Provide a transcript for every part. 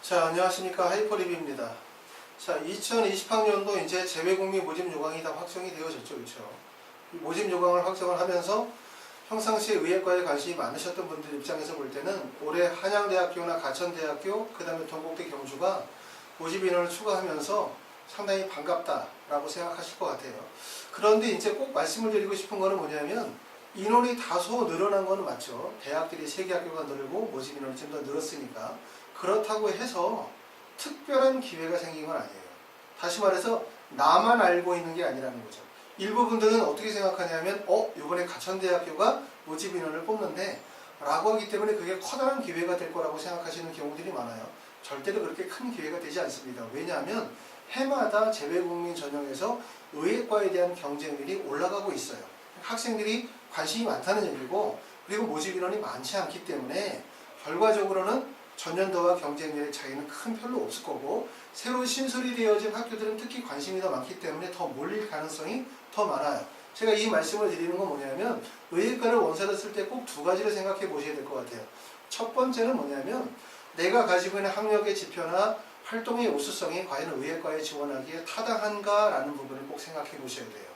자, 안녕하십니까. 하이퍼리뷰입니다. 자, 2020학년도 이제 재외국민 모집 요강이 다 확정이 되어졌죠. 그렇죠? 모집 요강을 확정을 하면서 평상시에 의예과에 관심이 많으셨던 분들 입장에서 볼 때는 올해 한양대학교나 가천대학교, 그 다음에 동국대 경주가 모집 인원을 추가하면서 상당히 반갑다라고 생각하실 것 같아요. 그런데 이제 꼭 말씀을 드리고 싶은 거는 뭐냐면 인원이 다소 늘어난 거는 맞죠. 대학들이 3개 학교가 늘고 모집 인원이 좀 더 늘었으니까. 그렇다고 해서 특별한 기회가 생긴 건 아니에요. 다시 말해서 나만 알고 있는 게 아니라는 거죠. 일부 분들은 어떻게 생각하냐면 이번에 가천대학교가 모집 인원을 뽑는데 라고 하기 때문에 그게 커다란 기회가 될 거라고 생각하시는 경우들이 많아요. 절대로 그렇게 큰 기회가 되지 않습니다. 왜냐하면 해마다 재외국민 전형에서 의예과에 대한 경쟁률이 올라가고 있어요. 학생들이 관심이 많다는 얘기고, 그리고 모집 인원이 많지 않기 때문에 결과적으로는 전년도와 경쟁률의 차이는 큰 별로 없을 거고, 새로 신설이 되어진 학교들은 특히 관심이 더 많기 때문에 더 몰릴 가능성이 더 많아요. 제가 이 말씀을 드리는 건 뭐냐면 의예과를 원서를 쓸 때 꼭 2가지를 생각해 보셔야 될 것 같아요. 첫 번째는 뭐냐면 내가 가지고 있는 학력의 지표나 활동의 우수성이 과연 의예과에 지원하기에 타당한가라는 부분을 꼭 생각해 보셔야 돼요.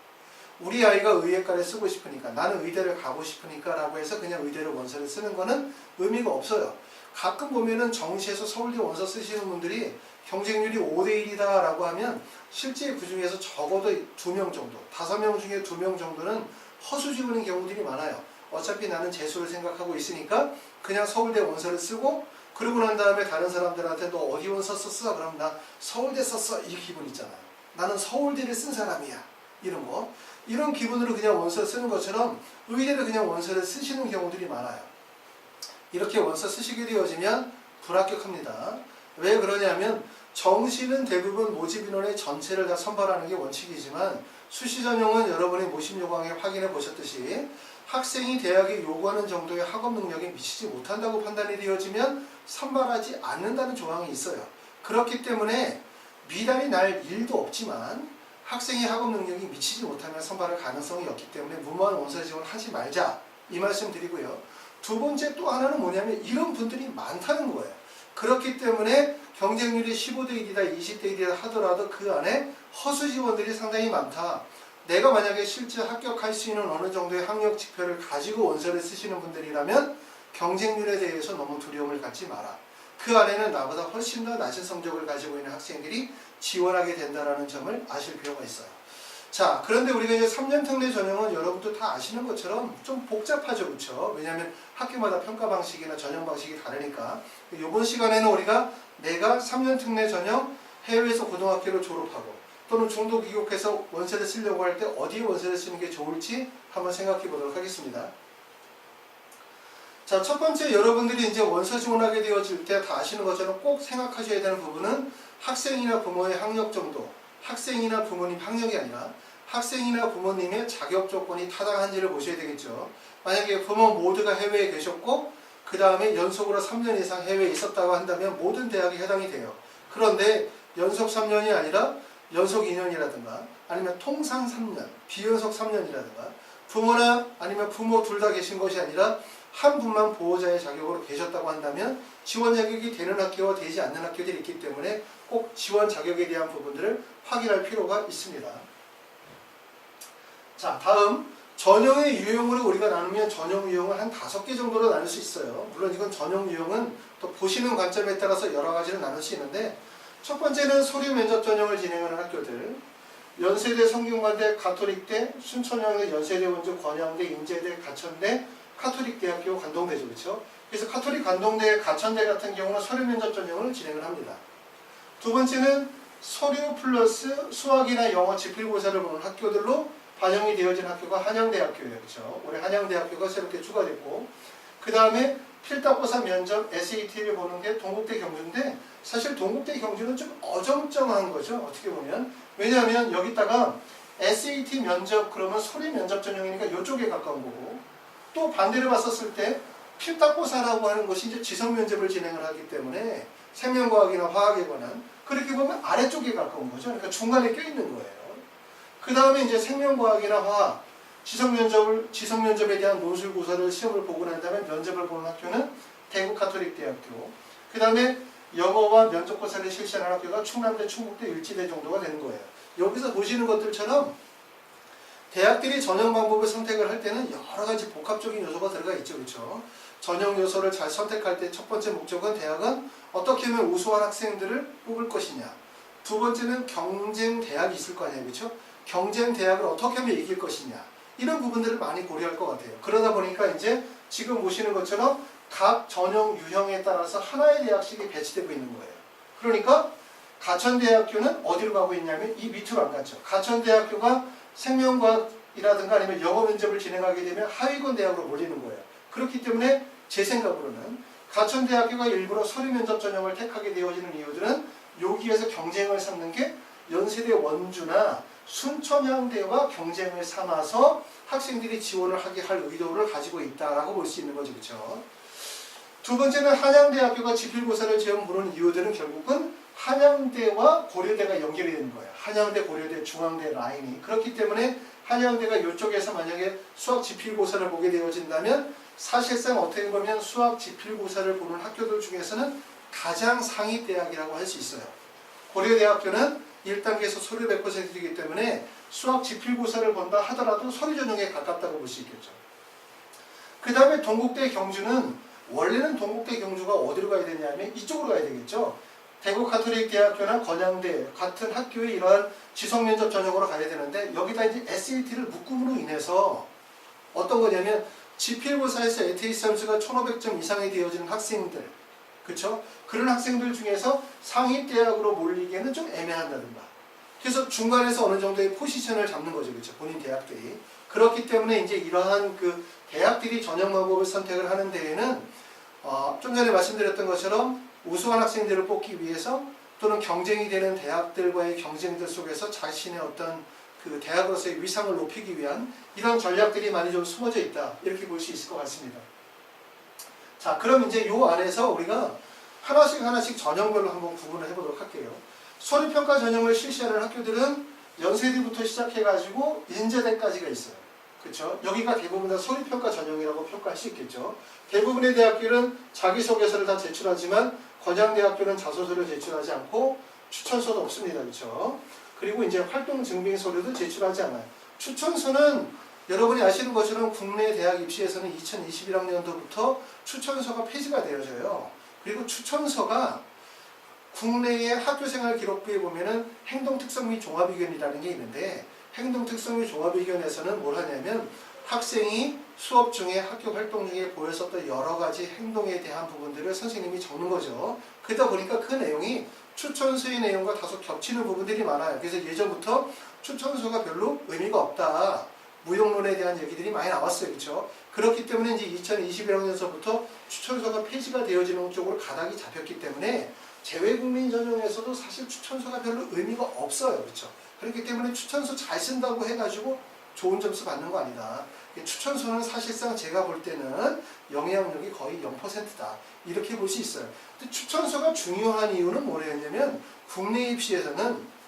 우리 아이가 의예과를 쓰고 싶으니까, 나는 의대를 가고 싶으니까 라고 해서 그냥 의대를 원서를 쓰는 거는 의미가 없어요. 가끔 보면은 정시에서 서울대 원서 쓰시는 분들이 경쟁률이 5대1이다 라고 하면 실제 그 중에서 적어도 2명 정도, 5명 중에 2명 정도는 허수 지우는 경우들이 많아요. 어차피 나는 재수를 생각하고 있으니까 그냥 서울대 원서를 쓰고, 그러고 난 다음에 다른 사람들한테 너 어디 원서 썼어? 그럼 나 서울대 썼어. 이 기분 있잖아요. 나는 서울대를 쓴 사람이야. 이런 거. 이런 기분으로 그냥 원서를 쓰는 것처럼 의대를 그냥 원서를 쓰시는 경우들이 많아요. 이렇게 원서 쓰시게 되어지면 불합격합니다. 왜 그러냐면 정시는 대부분 모집 인원의 전체를 다 선발하는 게 원칙이지만 수시 전형은 여러분이 모집 요강에 확인해 보셨듯이 학생이 대학에 요구하는 정도의 학업 능력에 미치지 못한다고 판단이 되어지면 선발하지 않는다는 조항이 있어요. 그렇기 때문에 미달이 날 일도 없지만 학생의 학업 능력이 미치지 못하면 선발할 가능성이 없기 때문에 무모한 원서 지원을 하지 말자, 이 말씀 드리고요. 두 번째 또 하나는 뭐냐면 이런 분들이 많다는 거예요. 그렇기 때문에 경쟁률이 15대1이다 20대1이다 하더라도 그 안에 허수 지원들이 상당히 많다. 내가 만약에 실제 합격할 수 있는 어느 정도의 학력 지표를 가지고 원서를 쓰시는 분들이라면 경쟁률에 대해서 너무 두려움을 갖지 마라. 그 안에는 나보다 훨씬 더 낮은 성적을 가지고 있는 학생들이 지원하게 된다는 점을 아실 필요가 있어요. 자, 그런데 우리가 이제 3년 특례 전형은 여러분도 다 아시는 것처럼 좀 복잡하죠, 그렇죠? 왜냐하면 학교마다 평가 방식이나 전형 방식이 다르니까. 이번 시간에는 우리가 내가 3년 특례 전형 해외에서 고등학교를 졸업하고 또는 중도 귀국해서 원서를 쓰려고 할 때 어디에 원서를 쓰는 게 좋을지 한번 생각해 보도록 하겠습니다. 자, 첫 번째 여러분들이 이제 원서 지원하게 되어질 때 다 아시는 것처럼 꼭 생각하셔야 되는 부분은 학생이나 부모의 학력 정도, 학생이나 부모님 학력이 아니라 학생이나 부모님의 자격 조건이 타당한지를 보셔야 되겠죠. 만약에 부모 모두가 해외에 계셨고 그 다음에 연속으로 3년 이상 해외에 있었다고 한다면 모든 대학에 해당이 돼요. 그런데 연속 3년이 아니라 연속 2년이라든가 아니면 통상 3년, 비연속 3년이라든가 부모나 아니면 부모 둘 다 계신 것이 아니라 한 분만 보호자의 자격으로 계셨다고 한다면 지원 자격이 되는 학교와 되지 않는 학교들이 있기 때문에 꼭 지원 자격에 대한 부분들을 확인할 필요가 있습니다. 자, 다음 전형의 유형으로 우리가 나누면 전형 유형을 한 5개 정도로 나눌 수 있어요. 물론 이건 전형 유형은 또 보시는 관점에 따라서 여러 가지를 나눌 수 있는데, 첫 번째는 서류 면접 전형을 진행하는 학교들, 연세대, 성균관대, 가톨릭대, 순천향대, 연세대, 원주, 권양대, 인제대, 가천대, 카톨릭대학교, 관동대죠, 그렇죠? 그래서 카톨릭, 관동대, 가천대 같은 경우는 서류 면접 전형을 진행을 합니다. 두 번째는 서류 플러스 수학이나 영어 지필고사를 보는 학교들로 반영이 되어진 학교가 한양대학교예요, 그렇죠? 올해 한양대학교가 새롭게 추가됐고, 그 다음에 필답고사 면접 SAT를 보는 게 동국대 경주인데, 사실 동국대 경주는 좀 어정쩡한 거죠, 어떻게 보면. 왜냐하면 여기다가 SAT 면접 그러면 서류 면접 전형이니까 이쪽에 가까운 거고, 또 반대로 봤었을 때 필답고사라고 하는 것이 이제 지성 면접을 진행을 하기 때문에 생명과학이나 화학에 관한, 그렇게 보면 아래쪽에 가까운 거죠. 그러니까 중간에 껴있는 거예요. 그 다음에 이제 생명과학이나 화학, 지성 면접에 대한 논술고사를 시험을 보고 난 다음에 면접을 보는 학교는 대구 카톨릭대학교. 그 다음에 영어와 면접고사를 실시하는 학교가 충남대, 충북대, 일지대 정도가 되는 거예요. 여기서 보시는 것들처럼 대학들이 전형 방법을 선택을 할 때는 여러 가지 복합적인 요소가 들어가 있죠. 그렇죠? 전형 요소를 잘 선택할 때 첫 번째 목적은 대학은 어떻게 하면 우수한 학생들을 뽑을 것이냐. 두 번째는 경쟁 대학이 있을 거 아니에요. 그렇죠? 경쟁 대학을 어떻게 하면 이길 것이냐. 이런 부분들을 많이 고려할 것 같아요. 그러다 보니까 이제 지금 보시는 것처럼 각 전형 유형에 따라서 하나의 대학식이 배치되고 있는 거예요. 그러니까 가천대학교는 어디로 가고 있냐면 이 밑으로 안 갔죠. 가천대학교가 생명과학이라든가 아니면 영어 면접을 진행하게 되면 하위권 대학으로 몰리는 거예요. 그렇기 때문에 제 생각으로는 가천대학교가 일부러 서류 면접 전형을 택하게 되어지는 이유들은 여기에서 경쟁을 삼는 게 연세대 원주나 순천향대와 경쟁을 삼아서 학생들이 지원을 하게 할 의도를 가지고 있다라고 볼 수 있는 거죠. 그렇죠? 두 번째는 한양대학교가 지필고사를 지원 보는 이유들은 결국은 한양대와 고려대가 연결이 되는 거예요. 한양대, 고려대, 중앙대 라인이. 그렇기 때문에 한양대가 이쪽에서 만약에 수학 지필고사를 보게 되어진다면 사실상 어떻게 보면 수학 지필고사를 보는 학교들 중에서는 가장 상위 대학이라고 할 수 있어요. 고려대학교는 1단계에서 서류 100%이기 때문에 수학 지필고사를 본다 하더라도 서류 전형에 가깝다고 볼 수 있겠죠. 그 다음에 동국대 경주는 원래는 동국대 경주가 어디로 가야 되냐면 이쪽으로 가야 되겠죠. 대구 가톨릭 대학교나 건양대 같은 학교에 이러한 지성면접 전형으로 가야 되는데 여기다 이제 SAT를 묶음으로 인해서 어떤 거냐면 지필고사에서 ATS 점수가 1500점 이상이 되어지는 학생들, 그렇죠? 그런 학생들 중에서 상위 대학으로 몰리기에는 좀 애매한다든가. 그래서 중간에서 어느 정도의 포지션을 잡는 거죠, 그렇죠? 본인 대학들이. 그렇기 때문에 이제 이러한 그 대학들이 전형 방법을 선택을 하는 데에는 좀 전에 말씀드렸던 것처럼 우수한 학생들을 뽑기 위해서 또는 경쟁이 되는 대학들과의 경쟁들 속에서 자신의 어떤 그 대학으로서의 위상을 높이기 위한 이런 전략들이 많이 좀 숨어져 있다. 이렇게 볼 수 있을 것 같습니다. 자, 그럼 이제 요 안에서 우리가 하나씩 전형별로 한번 구분을 해보도록 할게요. 서류평가 전형을 실시하는 학교들은 연세대부터 시작해가지고 인제대까지가 있어요. 그렇죠? 여기가 대부분 다 서류평가 전형이라고 평가할 수 있겠죠. 대부분의 대학교는 자기소개서를 다 제출하지만 건양대학교는 자소서를 제출하지 않고 추천서도 없습니다. 그렇죠? 그리고 이제 활동 증빙 서류도 제출하지 않아요. 추천서는 여러분이 아시는 것처럼 국내 대학 입시에서는 2021학년도부터 추천서가 폐지가 되어져요. 그리고 추천서가 국내의 학교생활 기록부에 보면은 행동특성 및 종합의견이라는 게 있는데 행동특성 및 종합의견에서는 뭘 하냐면 학생이 수업 중에 학교 활동 중에 보였었던 여러 가지 행동에 대한 부분들을 선생님이 적는 거죠. 그러다 보니까 그 내용이 추천서의 내용과 다소 겹치는 부분들이 많아요. 그래서 예전부터 추천서가 별로 의미가 없다. 무용론에 대한 얘기들이 많이 나왔어요. 그렇죠? 그렇기 때문에 이제 2021학년서부터 추천서가 폐지가 되어지는 쪽으로 가닥이 잡혔기 때문에 재외국민 전형에서도 사실 추천서가 별로 의미가 없어요. 그렇죠? 그렇기 때문에 추천서 잘 쓴다고 해가지고 좋은 점수 받는 거 아니다. 추천서는 사실상 제가 볼 때는 영향력이 거의 0%다. 이렇게 볼 수 있어요. 근데 추천서가 중요한 이유는 뭐냐면 국내 입시에서는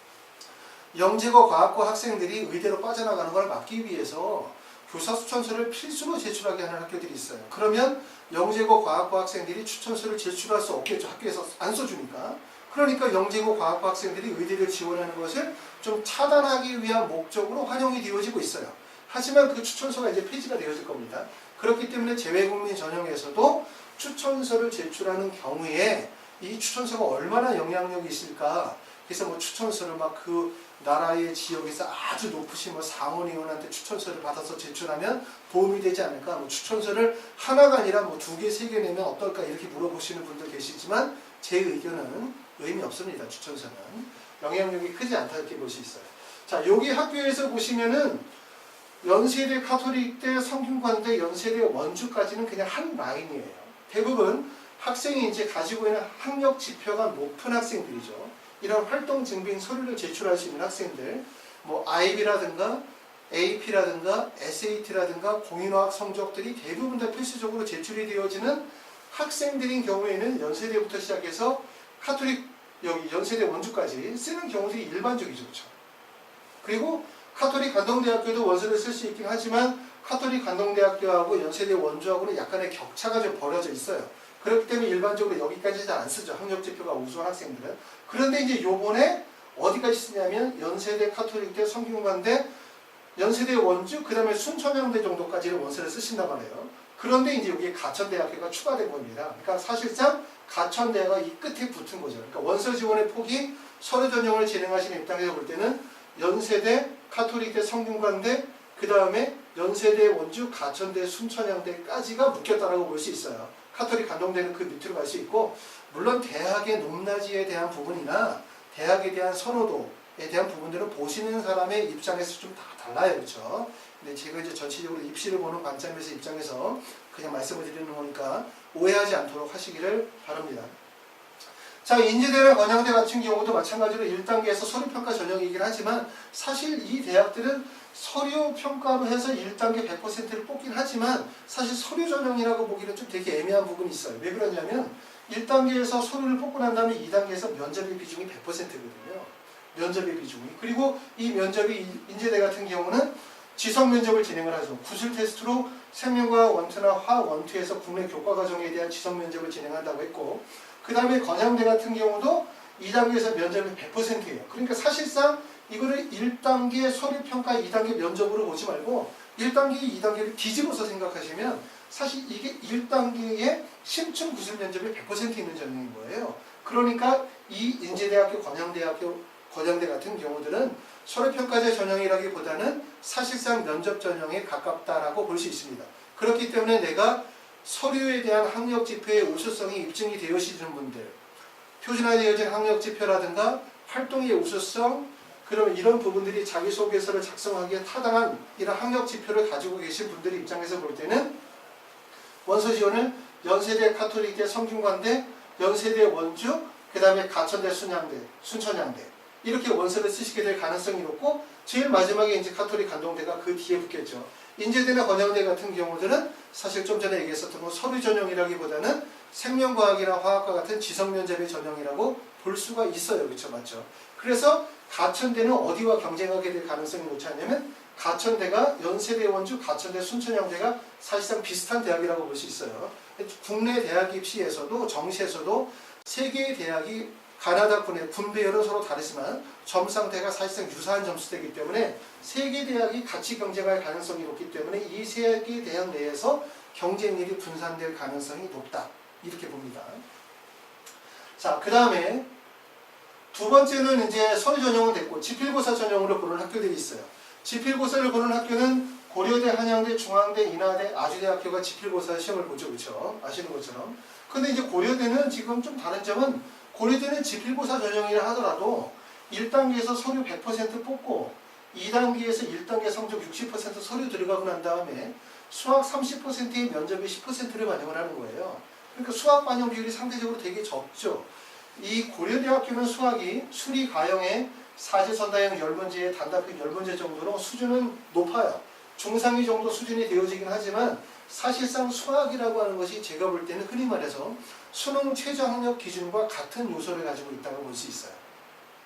영재고 과학고 학생들이 의대로 빠져나가는 걸 막기 위해서 교사 추천서를 필수로 제출하게 하는 학교들이 있어요. 그러면 영재고 과학고 학생들이 추천서를 제출할 수 없겠죠. 학교에서 안 써주니까. 그러니까 영재고 과학고 학생들이 의대를 지원하는 것을 좀 차단하기 위한 목적으로 활용이 되어지고 있어요. 하지만 그 추천서가 이제 폐지가 되어질 겁니다. 그렇기 때문에 재외국민 전형에서도 추천서를 제출하는 경우에 이 추천서가 얼마나 영향력이 있을까. 그래서 뭐 추천서를 막 그 나라의 지역에서 아주 높으신 뭐 상원의원한테 추천서를 받아서 제출하면 도움이 되지 않을까. 뭐 추천서를 하나가 아니라 뭐 2개, 3개 내면 어떨까 이렇게 물어보시는 분들 계시지만 제 의견은 의미 없습니다. 추천서는 영향력이 크지 않다 이렇게 볼 수 있어요. 자, 여기 학교에서 보시면은 연세대 가톨릭대, 성균관대, 연세대 원주까지는 그냥 한 라인이에요. 대부분 학생이 이제 가지고 있는 학력 지표가 높은 학생들이죠. 이런 활동 증빙 서류를 제출할 수 있는 학생들, 뭐 IB라든가 AP라든가 SAT라든가 공인화학 성적들이 대부분 다 필수적으로 제출이 되어지는 학생들인 경우에는 연세대부터 시작해서 가톨릭 여기 연세대 원주까지 쓰는 경우들이 일반적이죠. 그렇죠? 그리고 가톨릭 관동대학교도 원서를 쓸 수 있긴 하지만 가톨릭 관동대학교하고 연세대 원주하고는 약간의 격차가 좀 벌어져 있어요. 그렇기 때문에 일반적으로 여기까지 잘 안 쓰죠. 학력지표가 우수한 학생들은. 그런데 이제 요번에 어디까지 쓰냐면 연세대, 카톨릭대, 성균관대, 연세대 원주, 그 다음에 순천향대 정도까지를 원서를 쓰신단 말이에요. 그런데 이제 여기에 가천대학교가 추가된 겁니다. 그러니까 사실상 가천대가 이 끝에 붙은 거죠. 그러니까 원서 지원의 폭이 서류 전형을 진행하시는 입장에서 볼 때는 연세대, 카톨릭대, 성균관대, 그 다음에 연세대, 원주, 가천대, 순천향대까지가 묶였다라고 볼 수 있어요. 카톨릭 간동대는 그 밑으로 갈 수 있고, 물론 대학의 높낮이에 대한 부분이나 대학에 대한 선호도에 대한 부분들은 보시는 사람의 입장에서 좀 다 달라요. 그렇죠? 근데 제가 이제 전체적으로 입시를 보는 관점에서 입장에서 그냥 말씀을 드리는 거니까 오해하지 않도록 하시기를 바랍니다. 자, 인제대나 건양대 같은 경우도 마찬가지로 1단계에서 서류평가 전형이긴 하지만 사실 이 대학들은 서류평가로 해서 1단계 100%를 뽑긴 하지만 사실 서류 전형이라고 보기는 좀 되게 애매한 부분이 있어요. 왜 그러냐면 1단계에서 서류를 뽑고 난 다음에 2단계에서 면접의 비중이 100%거든요. 면접의 비중이. 그리고 이 면접이 인제대 같은 경우는 지성 면접을 진행을 하죠. 구술 테스트로 생명과학 원투나 화학 원투에서 국내 교과 과정에 대한 지성 면접을 진행한다고 했고, 그 다음에 건양대 같은 경우도 2단계에서 면접이 100%예요. 그러니까 사실상 이거를 1단계 서류평가, 2단계 면접으로 보지 말고 1단계, 2단계를 뒤집어서 생각하시면 사실 이게 1단계의 심층 구술 면접이 100% 있는 전형인 거예요. 그러니까 이 인제대학교, 건양대 같은 경우들은 서류평가제 전형이라기보다는 사실상 면접 전형에 가깝다라고 볼 수 있습니다. 그렇기 때문에 내가 서류에 대한 학력지표의 우수성이 입증이 되어지는 분들, 표준화되어진 학력지표라든가 활동의 우수성, 그러면 이런 부분들이 자기소개서를 작성하기에 타당한 이런 학력지표를 가지고 계신 분들 입장에서 볼 때는 원서 지원을 연세대, 카톨릭대, 성균관대, 연세대, 원주, 그 다음에 가천대, 순천향대 이렇게 원서를 쓰시게 될 가능성이 높고, 제일 마지막에 이제 카톨릭 간동대가 그 뒤에 붙겠죠. 인제대나 건양대 같은 경우들은 사실 좀 전에 얘기했었던 거 서류 전형이라기보다는 생명과학이나 화학과 같은 지성 면접의 전형이라고 볼 수가 있어요. 그렇죠? 맞죠? 그래서 가천대는 어디와 경쟁하게 될 가능성이 높지 않냐면 가천대가 연세대, 원주, 가천대, 순천향대가 사실상 비슷한 대학이라고 볼 수 있어요. 국내 대학 입시에서도 정시에서도 세 개의 대학이 가나다 분배열은 서로 다르지만 점 상태가 사실상 유사한 점수대이기 때문에 세 개 대학이 같이 경쟁할 가능성이 높기 때문에 이 세 개 대학 내에서 경쟁률이 분산될 가능성이 높다. 이렇게 봅니다. 자, 그 다음에 두 번째는 이제 서류 전형은 됐고 지필고사 전형으로 보는 학교들이 있어요. 지필고사를 보는 학교는 고려대, 한양대, 중앙대, 인하대, 아주대학교가 지필고사 시험을 보죠. 그렇죠? 아시는 것처럼. 근데 이제 고려대는 지금 좀 다른 점은 고려대는 지필고사 전형이라 하더라도 1단계에서 서류 100% 뽑고 2단계에서 1단계 성적 60% 서류 들어가고 난 다음에 수학 30%의 면접에 10%를 반영을 하는 거예요. 그러니까 수학 반영 비율이 상대적으로 되게 적죠. 이 고려대학교는 수학이 수리 가형의 사제선다형 10문제, 단답형 10문제 정도로 수준은 높아요. 중상위 정도 수준이 되어지긴 하지만 사실상 수학이라고 하는 것이 제가 볼 때는 흔히 말해서 수능 최저학력 기준과 같은 요소를 가지고 있다고 볼 수 있어요.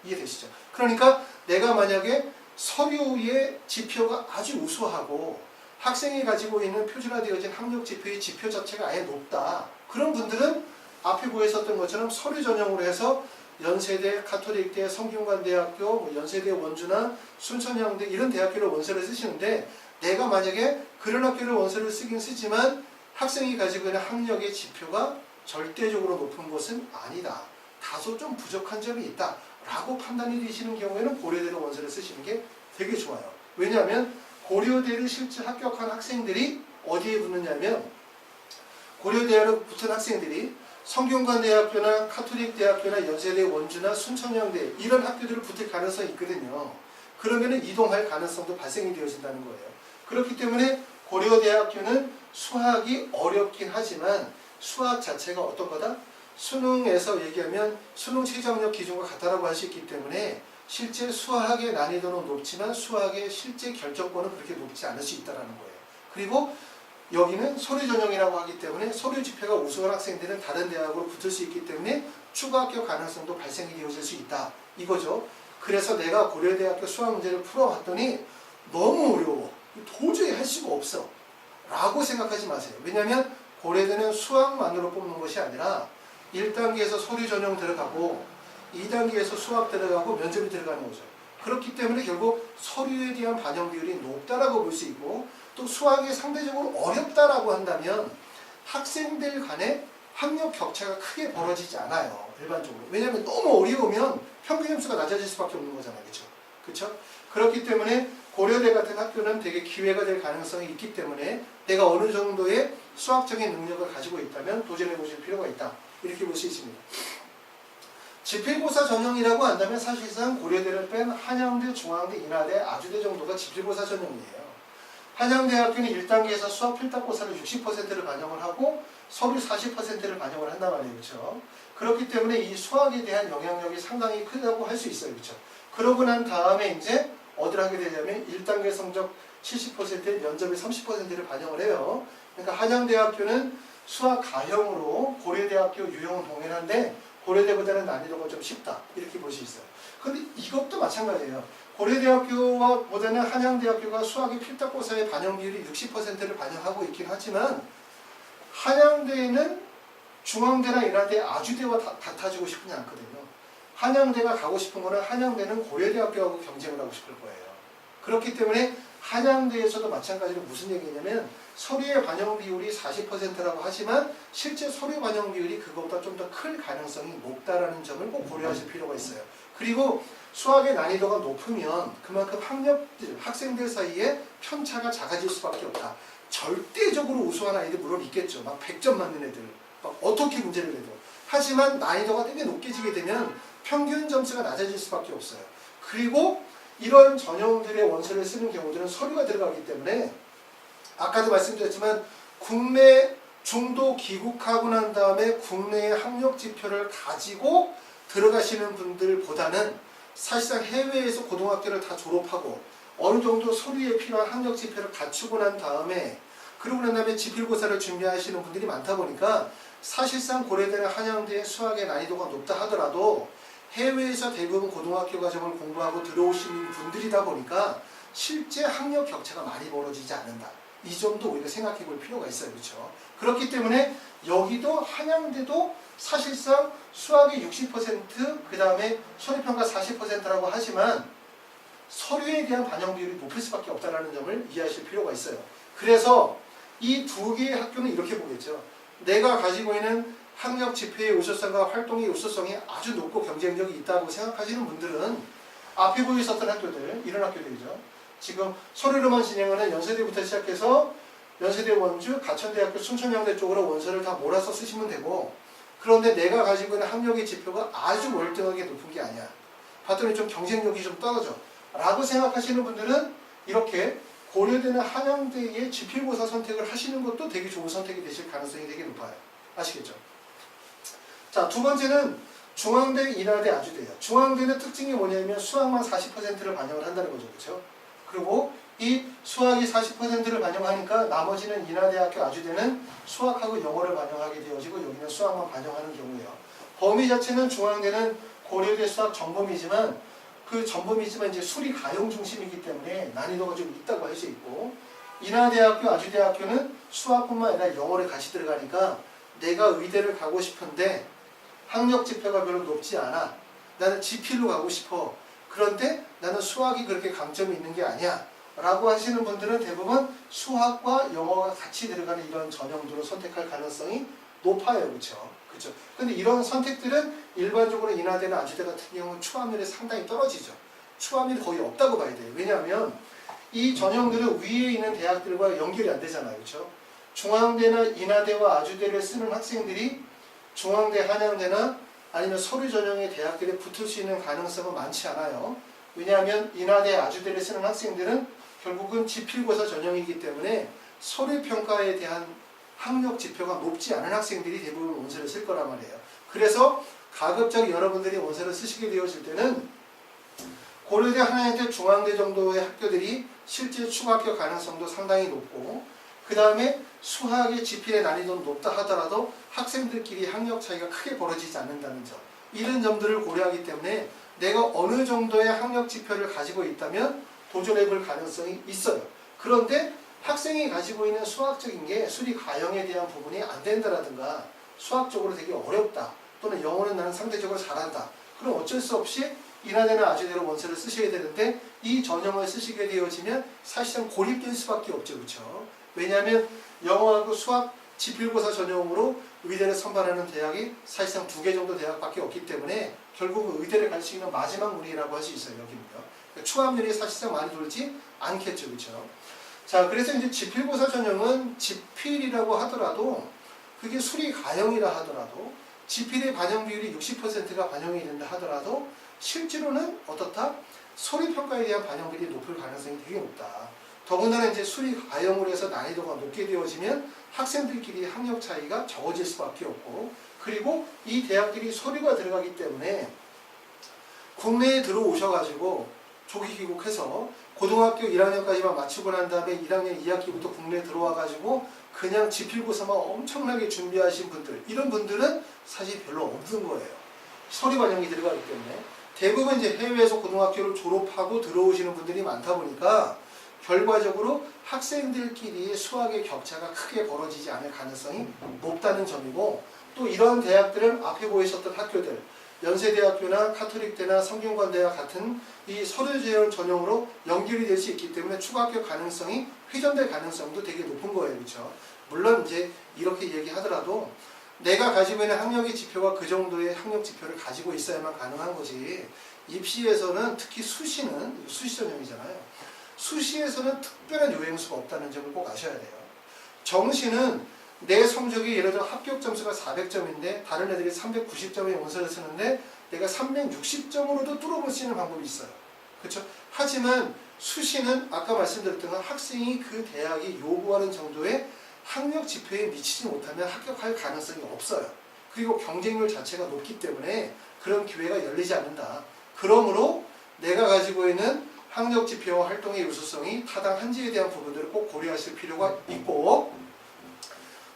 이해되시죠? 그러니까 내가 만약에 서류의 지표가 아주 우수하고 학생이 가지고 있는 표준화되어진 학력지표의 지표 자체가 아예 높다. 그런 분들은 앞에 보였었던 것처럼 서류 전형으로 해서 연세대, 카톨릭대, 성균관대학교, 연세대, 원주나 순천향대 이런 대학교를 원서를 쓰시는데 내가 만약에 그런 학교를 원서를 쓰긴 쓰지만 학생이 가지고 있는 학력의 지표가 절대적으로 높은 것은 아니다. 다소 좀 부족한 점이 있다. 라고 판단이 되시는 경우에는 고려대로 원서를 쓰시는 게 되게 좋아요. 왜냐하면 고려대를 실제 합격한 학생들이 어디에 붙느냐면 고려대로 붙은 학생들이 성균관대학교나 카톨릭대학교나 연세대, 원주나 순천향대 이런 학교들을 붙을 가능성이 있거든요. 그러면은 이동할 가능성도 발생이 되어진다는 거예요. 그렇기 때문에 고려대학교는 수학이 어렵긴 하지만 수학 자체가 어떤 거다? 수능에서 얘기하면 수능 최저학력 기준과 같다라고 할 수 있기 때문에 실제 수학의 난이도는 높지만 수학의 실제 결정권은 그렇게 높지 않을 수 있다는 거예요. 그리고 여기는 서류 전형이라고 하기 때문에 서류 지표가 우수한 학생들은 다른 대학으로 붙을 수 있기 때문에 추가 합격 가능성도 발생이 되어질 수 있다. 이거죠. 그래서 내가 고려대학교 수학 문제를 풀어봤더니 너무 어려워. 도저히 할 수가 없어. 라고 생각하지 마세요. 왜냐하면 고려대는 수학만으로 뽑는 것이 아니라 1단계에서 서류 전형 들어가고 2단계에서 수학 들어가고 면접이 들어가는 거죠. 그렇기 때문에 결국 서류에 대한 반영 비율이 높다라고 볼 수 있고, 또 수학이 상대적으로 어렵다라고 한다면 학생들 간의 학력 격차가 크게 벌어지지 않아요. 일반적으로. 왜냐하면 너무 어려우면 평균 점수가 낮아질 수밖에 없는 거잖아요. 그렇죠? 그렇죠? 그렇기 때문에 고려대 같은 학교는 되게 기회가 될 가능성이 있기 때문에 내가 어느 정도의 수학적인 능력을 가지고 있다면 도전해 보실 필요가 있다. 이렇게 볼 수 있습니다. 지필고사 전형이라고 한다면 사실상 고려대를 뺀 한양대, 중앙대, 인하대, 아주대 정도가 지필고사 전형이에요. 한양대학교는 1단계에서 수학 필답고사를 60%를 반영을 하고 서류 40%를 반영을 한단 말이에요. 그렇죠? 그렇기 때문에 이 수학에 대한 영향력이 상당히 크다고 할 수 있어요. 그렇죠? 그러고 난 다음에 이제 어디를 하게 되냐면 1단계 성적 70%에 면접의 30%를 반영을 해요. 그러니까 한양대학교는 수학 가형으로 고려대학교 유형은 동일한데 고려대보다는 난이도가 좀 쉽다. 이렇게 볼 수 있어요. 근데 이것도 마찬가지예요. 고려대학교보다는 한양대학교가 수학의 필답고사의 반영 비율이 60%를 반영하고 있긴 하지만 한양대는 중앙대나 인하대, 아주대와 같아지고 싶지 않거든요. 한양대가 가고 싶은 거는 한양대는 고려대학교하고 경쟁을 하고 싶을 거예요. 그렇기 때문에 한양대에서도 마찬가지로 무슨 얘기냐면 서류의 반영 비율이 40%라고 하지만 실제 서류 반영 비율이 그것보다 좀 더 클 가능성이 높다라는 점을 꼭 고려하실 필요가 있어요. 그리고 수학의 난이도가 높으면 그만큼 학생들 사이에 편차가 작아질 수밖에 없다. 절대적으로 우수한 아이들 물론 있겠죠. 막 100점 맞는 애들. 막 어떻게 문제를 내도. 하지만 난이도가 되게 높게지게 되면 평균 점수가 낮아질 수밖에 없어요. 그리고 이런 전형들의 원서를 쓰는 경우들은 서류가 들어가기 때문에 아까도 말씀드렸지만 국내 중도 귀국하고 난 다음에 국내의 학력 지표를 가지고 들어가시는 분들보다는 사실상 해외에서 고등학교를 다 졸업하고 어느 정도 서류에 필요한 학력 지표를 갖추고 난 다음에 그러고 난 다음에 지필고사를 준비하시는 분들이 많다 보니까 사실상 고려대나 한양대의 수학의 난이도가 높다 하더라도 해외에서 대부분 고등학교 과정을 공부하고 들어오시는 분들이다 보니까 실제 학력 격차가 많이 벌어지지 않는다. 이 점도 우리가 생각해 볼 필요가 있어요. 그렇죠? 그렇기 때문에 여기도 한양대도 사실상 수학이 60%, 그 다음에 서류평가 40%라고 하지만 서류에 대한 반영 비율이 높을 수밖에 없다는 점을 이해하실 필요가 있어요. 그래서 이 두 개의 학교는 이렇게 보겠죠. 내가 가지고 있는 학력 지표의 우수성과 활동의 우수성이 아주 높고 경쟁력이 있다고 생각하시는 분들은 앞에 보이셨던 학교들, 이런 학교들이죠. 지금 서류로만 진행하는 연세대부터 시작해서 연세대 원주, 가천대학교, 순천향대 쪽으로 원서를 다 몰아서 쓰시면 되고, 그런데 내가 가지고 있는 학력의 지표가 아주 월등하게 높은 게 아니야. 봤더니 좀 경쟁력이 좀 떨어져. 라고 생각하시는 분들은 이렇게 고려대나 한양대의 지필고사 선택을 하시는 것도 되게 좋은 선택이 되실 가능성이 되게 높아요. 아시겠죠? 자, 두 번째는 중앙대, 인하대, 아주대예요. 중앙대는 특징이 뭐냐면 수학만 40%를 반영을 한다는 거죠. 그렇죠? 그리고 이 수학이 40%를 반영하니까 나머지는 인하대학교, 아주대는 수학하고 영어를 반영하게 되어지고 여기는 수학만 반영하는 경우예요. 범위 자체는 중앙대는 고려대 수학 전범이지만 그 전범이지만 이제 수리 가형 중심이기 때문에 난이도가 좀 있다고 할 수 있고, 인하대학교, 아주대학교는 수학뿐만 아니라 영어를 같이 들어가니까 내가 의대를 가고 싶은데 학력 지표가 별로 높지 않아. 나는 지필로 가고 싶어. 그런데 나는 수학이 그렇게 강점이 있는 게 아니야. 라고 하시는 분들은 대부분 수학과 영어가 같이 들어가는 이런 전형들을 선택할 가능성이 높아요. 그렇죠? 그렇죠. 근데 이런 선택들은 일반적으로 인하대나 아주대 같은 경우는 추함률이 상당히 떨어지죠. 추함률이 거의 없다고 봐야 돼요. 왜냐하면 이 전형들은 위에 있는 대학들과 연결이 안 되잖아요. 그렇죠? 중앙대나 인하대와 아주대를 쓰는 학생들이 중앙대, 한양대나 아니면 서류 전형의 대학들에 붙을 수 있는 가능성은 많지 않아요. 왜냐하면 인하대, 아주대를 쓰는 학생들은 결국은 지필고사 전형이기 때문에 서류 평가에 대한 학력 지표가 높지 않은 학생들이 대부분 원서를 쓸 거란 말이에요. 그래서 가급적 여러분들이 원서를 쓰시게 되어질 때는 고려대, 한양대, 중앙대 정도의 학교들이 실제 추가 합격 가능성도 상당히 높고, 그 다음에 수학의 지필의 난이도는 높다 하더라도 학생들끼리 학력 차이가 크게 벌어지지 않는다는 점, 이런 점들을 고려하기 때문에 내가 어느 정도의 학력 지표를 가지고 있다면 도전해 볼 가능성이 있어요. 그런데 학생이 가지고 있는 수학적인 게 수리 가형에 대한 부분이 안 된다라든가 수학적으로 되게 어렵다 또는 영어는 나는 상대적으로 잘한다. 그럼 어쩔 수 없이 인하대나 아주대로 원서를 쓰셔야 되는데 이 전형을 쓰시게 되어지면 사실상 고립될 수밖에 없죠. 그렇죠? 왜냐하면 영어하고 수학 지필고사 전형으로 의대를 선발하는 대학이 사실상 2개 정도 대학밖에 없기 때문에 결국 의대를 갈 수 있는 마지막 문이라고 할 수 있어요. 여기는요. 그러니까 추가합률이 사실상 많이 돌지 않겠죠. 그렇죠? 자, 그래서 이제 지필고사 전형은 지필이라고 하더라도 그게 수리 가형이라 하더라도 지필의 반영 비율이 60%가 반영이 된다 하더라도 실제로는 어떻다? 소리 평가에 대한 반영 비율이 높을 가능성이 되게 높다. 더군다나 이제 수리 가형으로 해서 난이도가 높게 되어지면 학생들끼리 학력 차이가 적어질 수밖에 없고, 그리고 이 대학들이 서류가 들어가기 때문에 국내에 들어오셔가지고 조기 귀국해서 고등학교 1학년까지만 마치고 난 다음에 1학년 2학기부터 국내에 들어와가지고 그냥 지필고사만 엄청나게 준비하신 분들, 이런 분들은 사실 별로 없는 거예요. 서류 반영이 들어가기 때문에. 대부분 이제 해외에서 고등학교를 졸업하고 들어오시는 분들이 많다 보니까 결과적으로 학생들끼리 수학의 격차가 크게 벌어지지 않을 가능성이 높다는 점이고, 또 이러한 대학들은 앞에 보이셨던 학교들, 연세대학교나 카톨릭대나 성균관대와 같은 이 서류 제열 전형으로 연결이 될 수 있기 때문에 추가 합격 가능성이 회전될 가능성도 되게 높은 거예요. 그렇죠? 물론 이제 이렇게 얘기하더라도 내가 가지고 있는 학력의 지표가 그 정도의 학력 지표를 가지고 있어야만 가능한 거지, 입시에서는 특히 수시는 수시 전형이잖아요. 수시에서는 특별한 요행수가 없다는 점을 꼭 아셔야 돼요. 정시는 내 성적이 예를 들어 합격 점수가 400점인데 다른 애들이 390점의 원서를 쓰는데 내가 360점으로도 뚫어볼 수 있는 방법이 있어요. 그렇죠? 하지만 수시는 아까 말씀드렸던 건 학생이 그 대학이 요구하는 정도의 학력 지표에 미치지 못하면 합격할 가능성이 없어요. 그리고 경쟁률 자체가 높기 때문에 그런 기회가 열리지 않는다. 그러므로 내가 가지고 있는 학력 지표와 활동의 유수성이 타당한지에 대한 부분들을 꼭 고려하실 필요가 있고,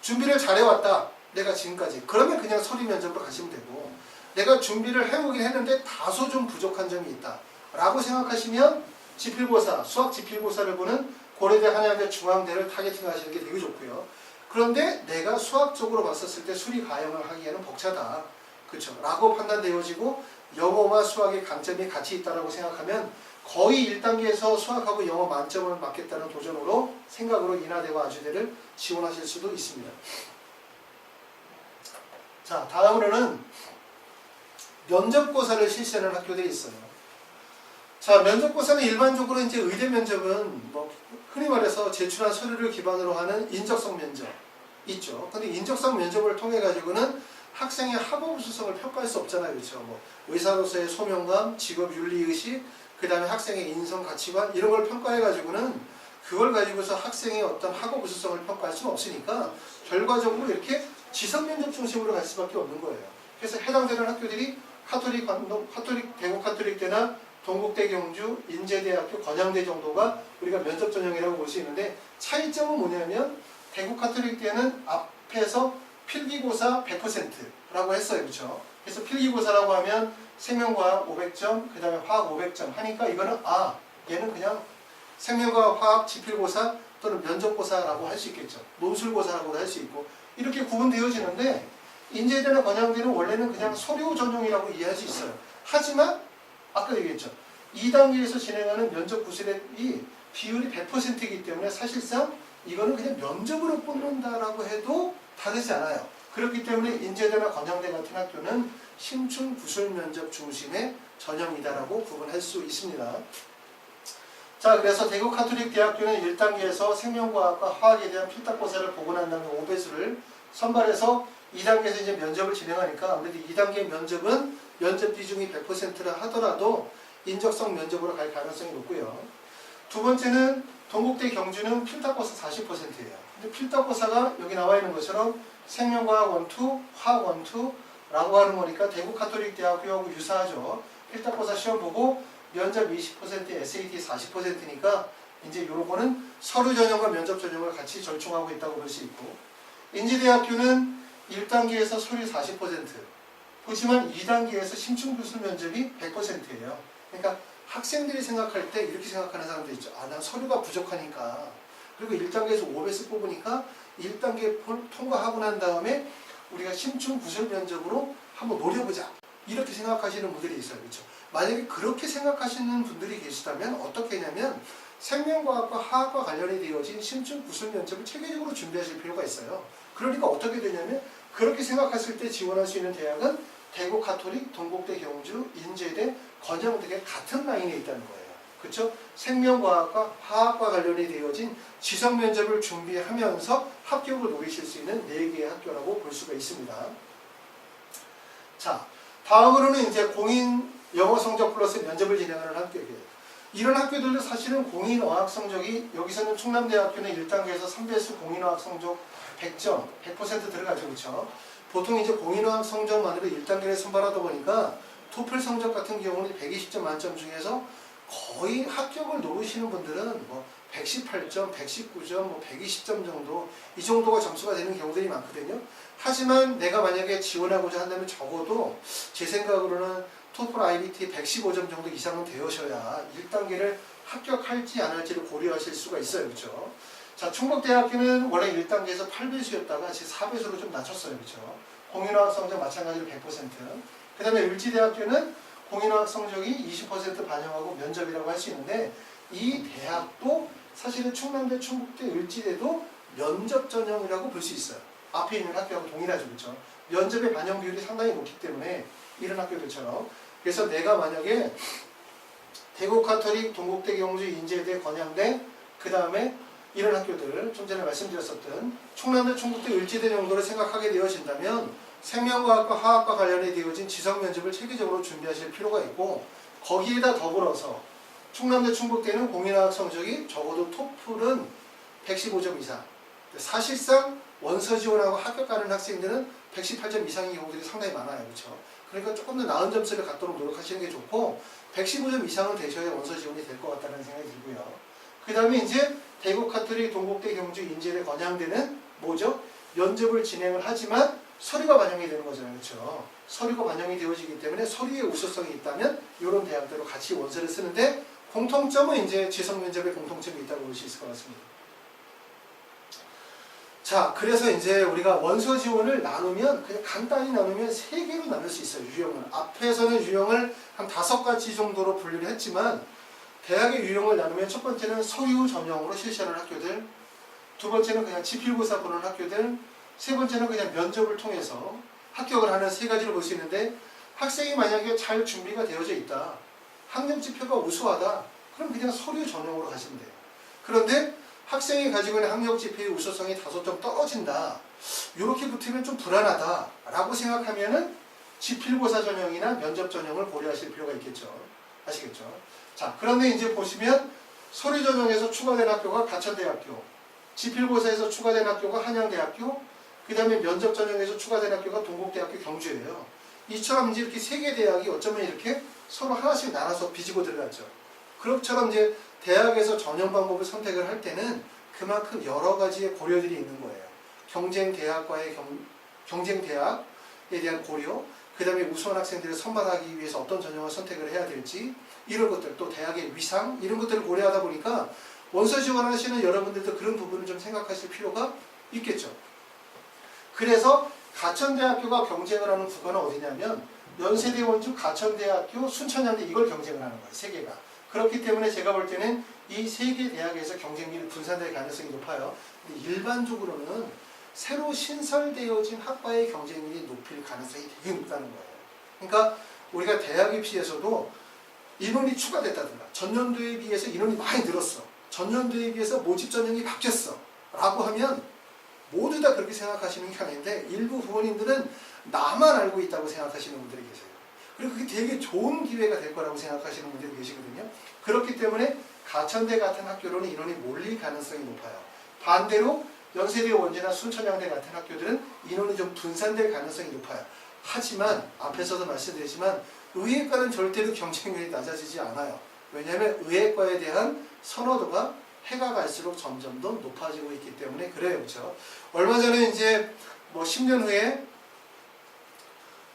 준비를 잘해왔다. 내가 지금까지. 그러면 그냥 서류 면접으로 가시면 되고, 내가 준비를 해오긴 했는데 다소 좀 부족한 점이 있다 라고 생각하시면 지필고사, 수학 지필고사를 보는 고려대, 한양대, 중앙대를 타겟팅 하시는 게 되게 좋고요. 그런데 내가 수학적으로 봤었을 때 수리 가형을 하기에는 벅차다. 그렇죠? 라고 판단되어지고 영어와 수학의 강점이 같이 있다고 생각하면 거의 1단계에서 수학하고 영어 만점을 맞겠다는 도전으로 생각으로 인하대와 아주대를 지원하실 수도 있습니다. 자, 다음으로는 면접고사를 실시하는 학교들이 있어요. 자, 면접고사는 일반적으로 이제 의대 면접은 뭐 흔히 말해서 제출한 서류를 기반으로 하는 인적성 면접 있죠. 근데 인적성 면접을 통해 가지고는 학생의 학업 우수성을 평가할 수 없잖아요. 그렇죠? 뭐 의사로서의 소명감, 직업 윤리의식, 그 다음에 학생의 인성 가치관 이런 걸 평가해 가지고는 그걸 가지고서 학생의 어떤 학업 우수성을 평가할 수는 없으니까 결과적으로 이렇게 지성 면접 중심으로 갈 수밖에 없는 거예요. 그래서 해당되는 학교들이 대구 카톨릭대나 동국대 경주, 인제대학교, 건양대 정도가 우리가 면접 전형이라고 볼 수 있는데, 차이점은 뭐냐면 대구 카톨릭대는 앞에서 필기고사 100%라고 했어요. 그렇죠? 그래서 필기고사라고 하면 생명과학 500점, 그 다음에 화학 500점 하니까 이거는 얘는 그냥 생명과학, 화학, 지필고사 또는 면접고사라고 할 수 있겠죠. 논술고사라고도 할 수 있고 이렇게 구분되어지는데, 인제대나 건양대는 원래는 그냥 서류 전형이라고 이해할 수 있어요. 하지만 아까 얘기했죠. 2단계에서 진행하는 면접 구술의 비율이 100%이기 때문에 사실상 이거는 그냥 면접으로 뽑는다라고 해도 다르지 않아요. 그렇기 때문에 인제대나 건양대 같은 학교는 심층 구술 면접 중심의 전형이다라고 구분할 수 있습니다. 자, 그래서 대구 카톨릭 대학교는 1단계에서 생명과학과 화학에 대한 필탁고사를 보고 난 다음에 5배수를 선발해서 2단계에서 이제 면접을 진행하니까 아무래도 2단계 면접은 면접 비중이 100%라 하더라도 인적성 면접으로 갈 가능성이 높고요. 두 번째는 동국대 경주는 필탁고사 40%예요. 근데 필탁고사가 여기 나와 있는 것처럼 생명과학 1, 2, 화학 1, 2라고 하는 거니까 대구 카톨릭 대학교하고 유사하죠. 필탁고사 시험 보고 면접 20%, SAT 40%니까 이제 요런 거는 서류 전형과 면접 전형을 같이 절충하고 있다고 볼 수 있고, 인지대학교는 1단계에서 서류 40%, 보지만 2단계에서 심층구술 면접이 100%예요. 그러니까 학생들이 생각할 때 이렇게 생각하는 사람도 있죠. 난 서류가 부족하니까 그리고 1단계에서 5배수 뽑으니까 1단계 통과하고 난 다음에 우리가 심층 구술 면접으로 한번 노려보자. 이렇게 생각하시는 분들이 있어요. 그렇죠? 만약에 그렇게 생각하시는 분들이 계시다면 어떻게 했냐면 생명과학과 화학과 관련이 되어진 심층 구술 면접을 체계적으로 준비하실 필요가 있어요. 그러니까 어떻게 되냐면 그렇게 생각했을 때 지원할 수 있는 대학은 대구 가톨릭, 동국대 경주, 인제대, 건영대가 같은 라인에 있다는 거예요. 그렇죠? 생명과학과 화학과 관련이 되어진 지성 면접을 준비하면서 합격을 노리실 수 있는 4개의 학교라고 볼 수가 있습니다. 자, 다음으로는 이제 공인 영어 성적 플러스 면접을 진행하는 학교예요. 이런 학교들도 사실은 공인 어학 성적이 여기서는 충남대학교는 1단계에서 3배수 공인 어학 성적 100점, 100% 들어가죠. 그렇죠? 보통 이제 공인 어학 성적만으로 1단계를 선발하다 보니까 토플 성적 같은 경우는 120점 만점 중에서 거의 합격을 노리시는 분들은 뭐 118점, 119점, 뭐 120점 정도 이 정도가 점수가 되는 경우들이 많거든요. 하지만 내가 만약에 지원하고자 한다면 적어도 제 생각으로는 토플 IBT 115점 정도 이상은 되셔야 1단계를 합격할지 안 할지를 고려하실 수가 있어요. 그렇죠? 자, 충북대학교는 원래 1단계에서 8배수였다가 지금 4배수로 좀 낮췄어요. 그렇죠? 공인어학 성적 마찬가지로 100%. 그 다음에 을지대학교는 공인어학 성적이 20% 반영하고 면접이라고 할 수 있는데 이 대학도 사실은 충남대, 충북대, 을지대도 면접 전형이라고 볼 수 있어요. 앞에 있는 학교하고 동일하죠. 그렇죠? 면접의 반영 비율이 상당히 높기 때문에 이런 학교들처럼 그래서 내가 만약에 대구 가톨릭, 동국대 경주, 인제대, 건양대 그 다음에 이런 학교들 좀 전에 말씀드렸었던 충남대, 충북대, 을지대 정도를 생각하게 되어진다면 생명과학과 화학과 관련이 되어진 지성 면접을 체계적으로 준비하실 필요가 있고 거기에다 더불어서 충남대, 충북대는 공인어학 성적이 적어도 토플은 115점 이상 사실상 원서 지원하고 합격하는 학생들은 118점 이상의 경우들이 상당히 많아요. 그렇죠? 그러니까 조금 더 나은 점수를 갖도록 노력하시는 게 좋고 115점 이상은 되셔야 원서 지원이 될 것 같다는 생각이 들고요. 그 다음에 이제 대구 가톨릭, 동국대 경주, 인제대, 건양대는 뭐죠? 면접을 진행을 하지만 서류가 반영이 되는 거잖아요. 그렇죠? 서류가 반영이 되어지기 때문에 서류에 우수성이 있다면 이런 대학들로 같이 원서를 쓰는데 공통점은 이제 지성 면접에 공통점이 있다고 볼 수 있을 것 같습니다. 자, 그래서 이제 우리가 원서 지원을 나누면 그냥 간단히 나누면 3개로 나눌 수 있어요. 유형을. 앞에서는 유형을 한 5가지 정도로 분류를 했지만 대학의 유형을 나누면 첫 번째는 서류 전형으로 실시하는 학교들, 두 번째는 그냥 지필고사 보는 학교들, 세 번째는 그냥 면접을 통해서 합격을 하는 3가지를 볼 수 있는데 학생이 만약에 잘 준비가 되어져 있다. 학력 지표가 우수하다. 그럼 그냥 서류 전형으로 가시면 돼요. 그런데 학생이 가지고 있는 학력 지표의 우수성이 5점 떨어진다. 이렇게 붙으면 좀 불안하다. 라고 생각하면은 지필고사 전형이나 면접 전형을 고려하실 필요가 있겠죠. 아시겠죠? 자, 그런데 이제 보시면 서류 전형에서 추가된 학교가 가천대학교, 지필고사에서 추가된 학교가 한양대학교, 그 다음에 면접 전형에서 추가된 학교가 동국대학교 경주예요. 이처럼 이제 이렇게 3개 대학이 어쩌면 이렇게 서로 하나씩 나눠서 비지고 들어갔죠. 그것처럼 이제 대학에서 전형 방법을 선택을 할 때는 그만큼 여러 가지의 고려들이 있는 거예요. 경쟁 대학과의 경쟁 대학에 대한 고려, 그 다음에 우수한 학생들을 선발하기 위해서 어떤 전형을 선택을 해야 될지 이런 것들, 또 대학의 위상 이런 것들을 고려하다 보니까 원서 지원하시는 여러분들도 그런 부분을 좀 생각하실 필요가 있겠죠. 그래서 가천대학교가 경쟁을 하는 구간은 어디냐면 연세대, 원주, 가천대학교, 순천향대 이걸 경쟁을 하는 거예요. 3개가. 그렇기 때문에 제가 볼 때는 이 3개 대학에서 경쟁률이 분산될 가능성이 높아요. 근데 일반적으로는 새로 신설되어진 학과의 경쟁률이 높일 가능성이 되게 높다는 거예요. 그러니까 우리가 대학 입시에서도 인원이 추가됐다든가 전년도에 비해서 인원이 많이 늘었어. 전년도에 비해서 모집 전형이 바뀌었어. 라고 하면 모두 다 그렇게 생각하시는 게 아닌데 일부 부모님들은 나만 알고 있다고 생각하시는 분들이 계세요. 그리고 그게 되게 좋은 기회가 될 거라고 생각하시는 분들이 계시거든요. 그렇기 때문에 가천대 같은 학교로는 인원이 몰릴 가능성이 높아요. 반대로 연세대, 원주나 순천향대 같은 학교들은 인원이 좀 분산될 가능성이 높아요. 하지만 앞에서도 말씀드렸지만 의예과는 절대로 경쟁률이 낮아지지 않아요. 왜냐하면 의예과에 대한 선호도가 해가 갈수록 점점 더 높아지고 있기 때문에 그래요. 그렇죠? 얼마 전에 이제 뭐 10년 후에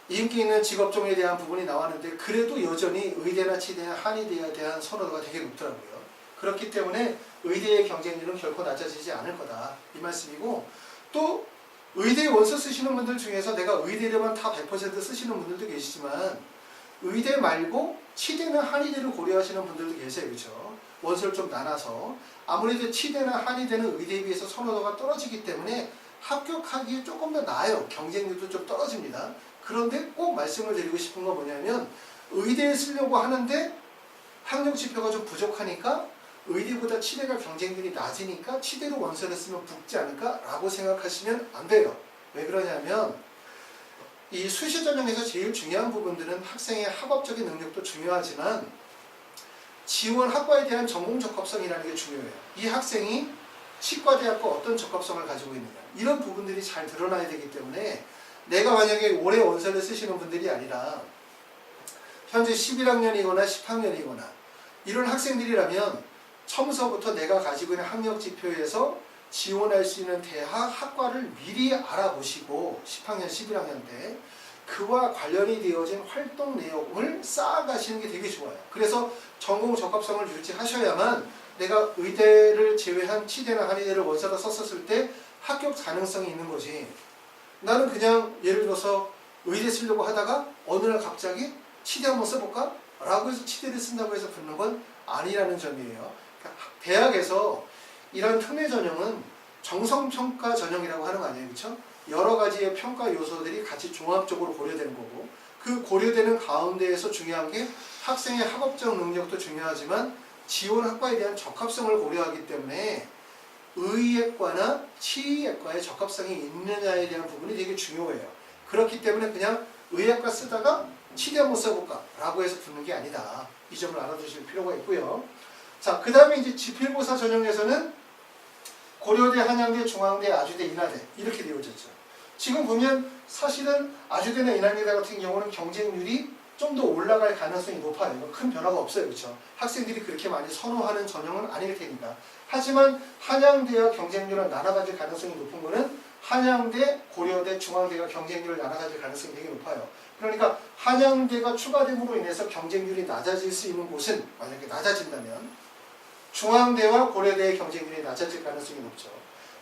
인기 있는 직업종에 대한 부분이 나왔는데 그래도 여전히 의대나 치대나 한의대에 대한 선호도가 되게 높더라고요. 그렇기 때문에 의대의 경쟁률은 결코 낮아지지 않을 거다. 이 말씀이고, 또 의대 원서 쓰시는 분들 중에서 내가 의대로만 다 100% 쓰시는 분들도 계시지만 의대 말고 치대나 한의대를 고려하시는 분들도 계세요. 그렇죠? 원서를 좀 나눠서 아무래도 치대나 한의대는 의대에 비해서 선호도가 떨어지기 때문에 합격하기에 조금 더 나아요. 경쟁률도 좀 떨어집니다. 그런데 꼭 말씀을 드리고 싶은 건 뭐냐면 의대에 쓰려고 하는데 학력 지표가 좀 부족하니까 의대보다 치대가 경쟁률이 낮으니까 치대로 원서를 쓰면 붙지 않을까? 라고 생각하시면 안 돼요. 왜 그러냐면 이 수시 전형에서 제일 중요한 부분들은 학생의 학업적인 능력도 중요하지만 지원 학과에 대한 전공 적합성이라는 게 중요해요. 이 학생이 치과대학과 어떤 적합성을 가지고 있느냐 이런 부분들이 잘 드러나야 되기 때문에 내가 만약에 올해 원서를 쓰시는 분들이 아니라 현재 11학년이거나 10학년이거나 이런 학생들이라면 처음서부터 내가 가지고 있는 학력 지표에서 지원할 수 있는 대학, 학과를 미리 알아보시고 10학년, 11학년 때 그와 관련이 되어진 활동 내용을 쌓아가시는 게 되게 좋아요. 그래서 전공 적합성을 유지하셔야만 내가 의대를 제외한 치대나 한의대를 원서로 썼었을 때 합격 가능성이 있는 거지. 나는 그냥 예를 들어서 의대 쓰려고 하다가 어느 날 갑자기 치대 한번 써볼까? 라고 해서 치대를 쓴다고 해서 붙는 건 아니라는 점이에요. 그러니까 대학에서 이런 특례 전형은 정성평가 전형이라고 하는 거 아니에요. 그렇죠? 여러 가지의 평가 요소들이 같이 종합적으로 고려되는 거고 그 고려되는 가운데에서 중요한 게 학생의 학업적 능력도 중요하지만 지원 학과에 대한 적합성을 고려하기 때문에 의예과나 치의예과의 적합성이 있느냐에 대한 부분이 되게 중요해요. 그렇기 때문에 그냥 의예과 쓰다가 치대 한번 써볼까 라고 해서 붙는 게 아니다. 이 점을 알아두실 필요가 있고요. 자, 그 다음에 이제 지필고사 전형에서는 고려대, 한양대, 중앙대, 아주대, 인하대 이렇게 되어졌죠. 지금 보면 사실은 아주대나 인하대 같은 경우는 경쟁률이 좀 더 올라갈 가능성이 높아요. 이거 큰 변화가 없어요. 그렇죠? 학생들이 그렇게 많이 선호하는 전형은 아닐 테니까. 하지만 한양대와 경쟁률을 나눠가질 가능성이 높은 거는 한양대, 고려대, 중앙대가 경쟁률을 나눠가질 가능성이 되게 높아요. 그러니까 한양대가 추가됨으로 인해서 경쟁률이 낮아질 수 있는 곳은 만약에 낮아진다면 중앙대와 고려대의 경쟁률이 낮아질 가능성이 높죠.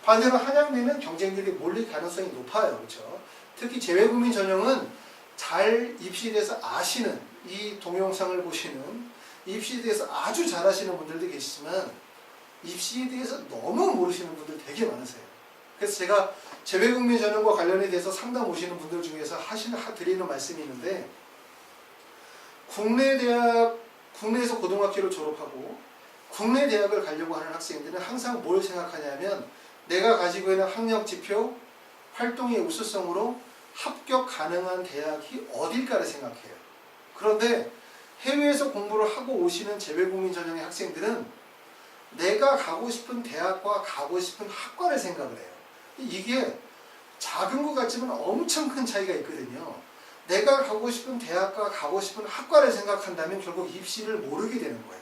반대로 한양대는 경쟁률이 몰릴 가능성이 높아요. 그렇죠? 특히 재외국민 전형은 잘 입시에 대해서 아시는 이 동영상을 보시는 입시에 대해서 아주 잘 아시는 분들도 계시지만 입시에 대해서 너무 모르시는 분들 되게 많으세요. 그래서 제가 재외국민 전형과 관련에 대해서 상담 오시는 분들 중에서 드리는 말씀이 있는데 국내에서 고등학교를 졸업하고 국내 대학을 가려고 하는 학생들은 항상 뭘 생각하냐면 내가 가지고 있는 학력 지표, 활동의 우수성으로 합격 가능한 대학이 어딜까를 생각해요. 그런데 해외에서 공부를 하고 오시는 재외국민 전형의 학생들은 내가 가고 싶은 대학과 가고 싶은 학과를 생각을 해요. 이게 작은 것 같지만 엄청 큰 차이가 있거든요. 내가 가고 싶은 대학과 가고 싶은 학과를 생각한다면 결국 입시를 모르게 되는 거예요.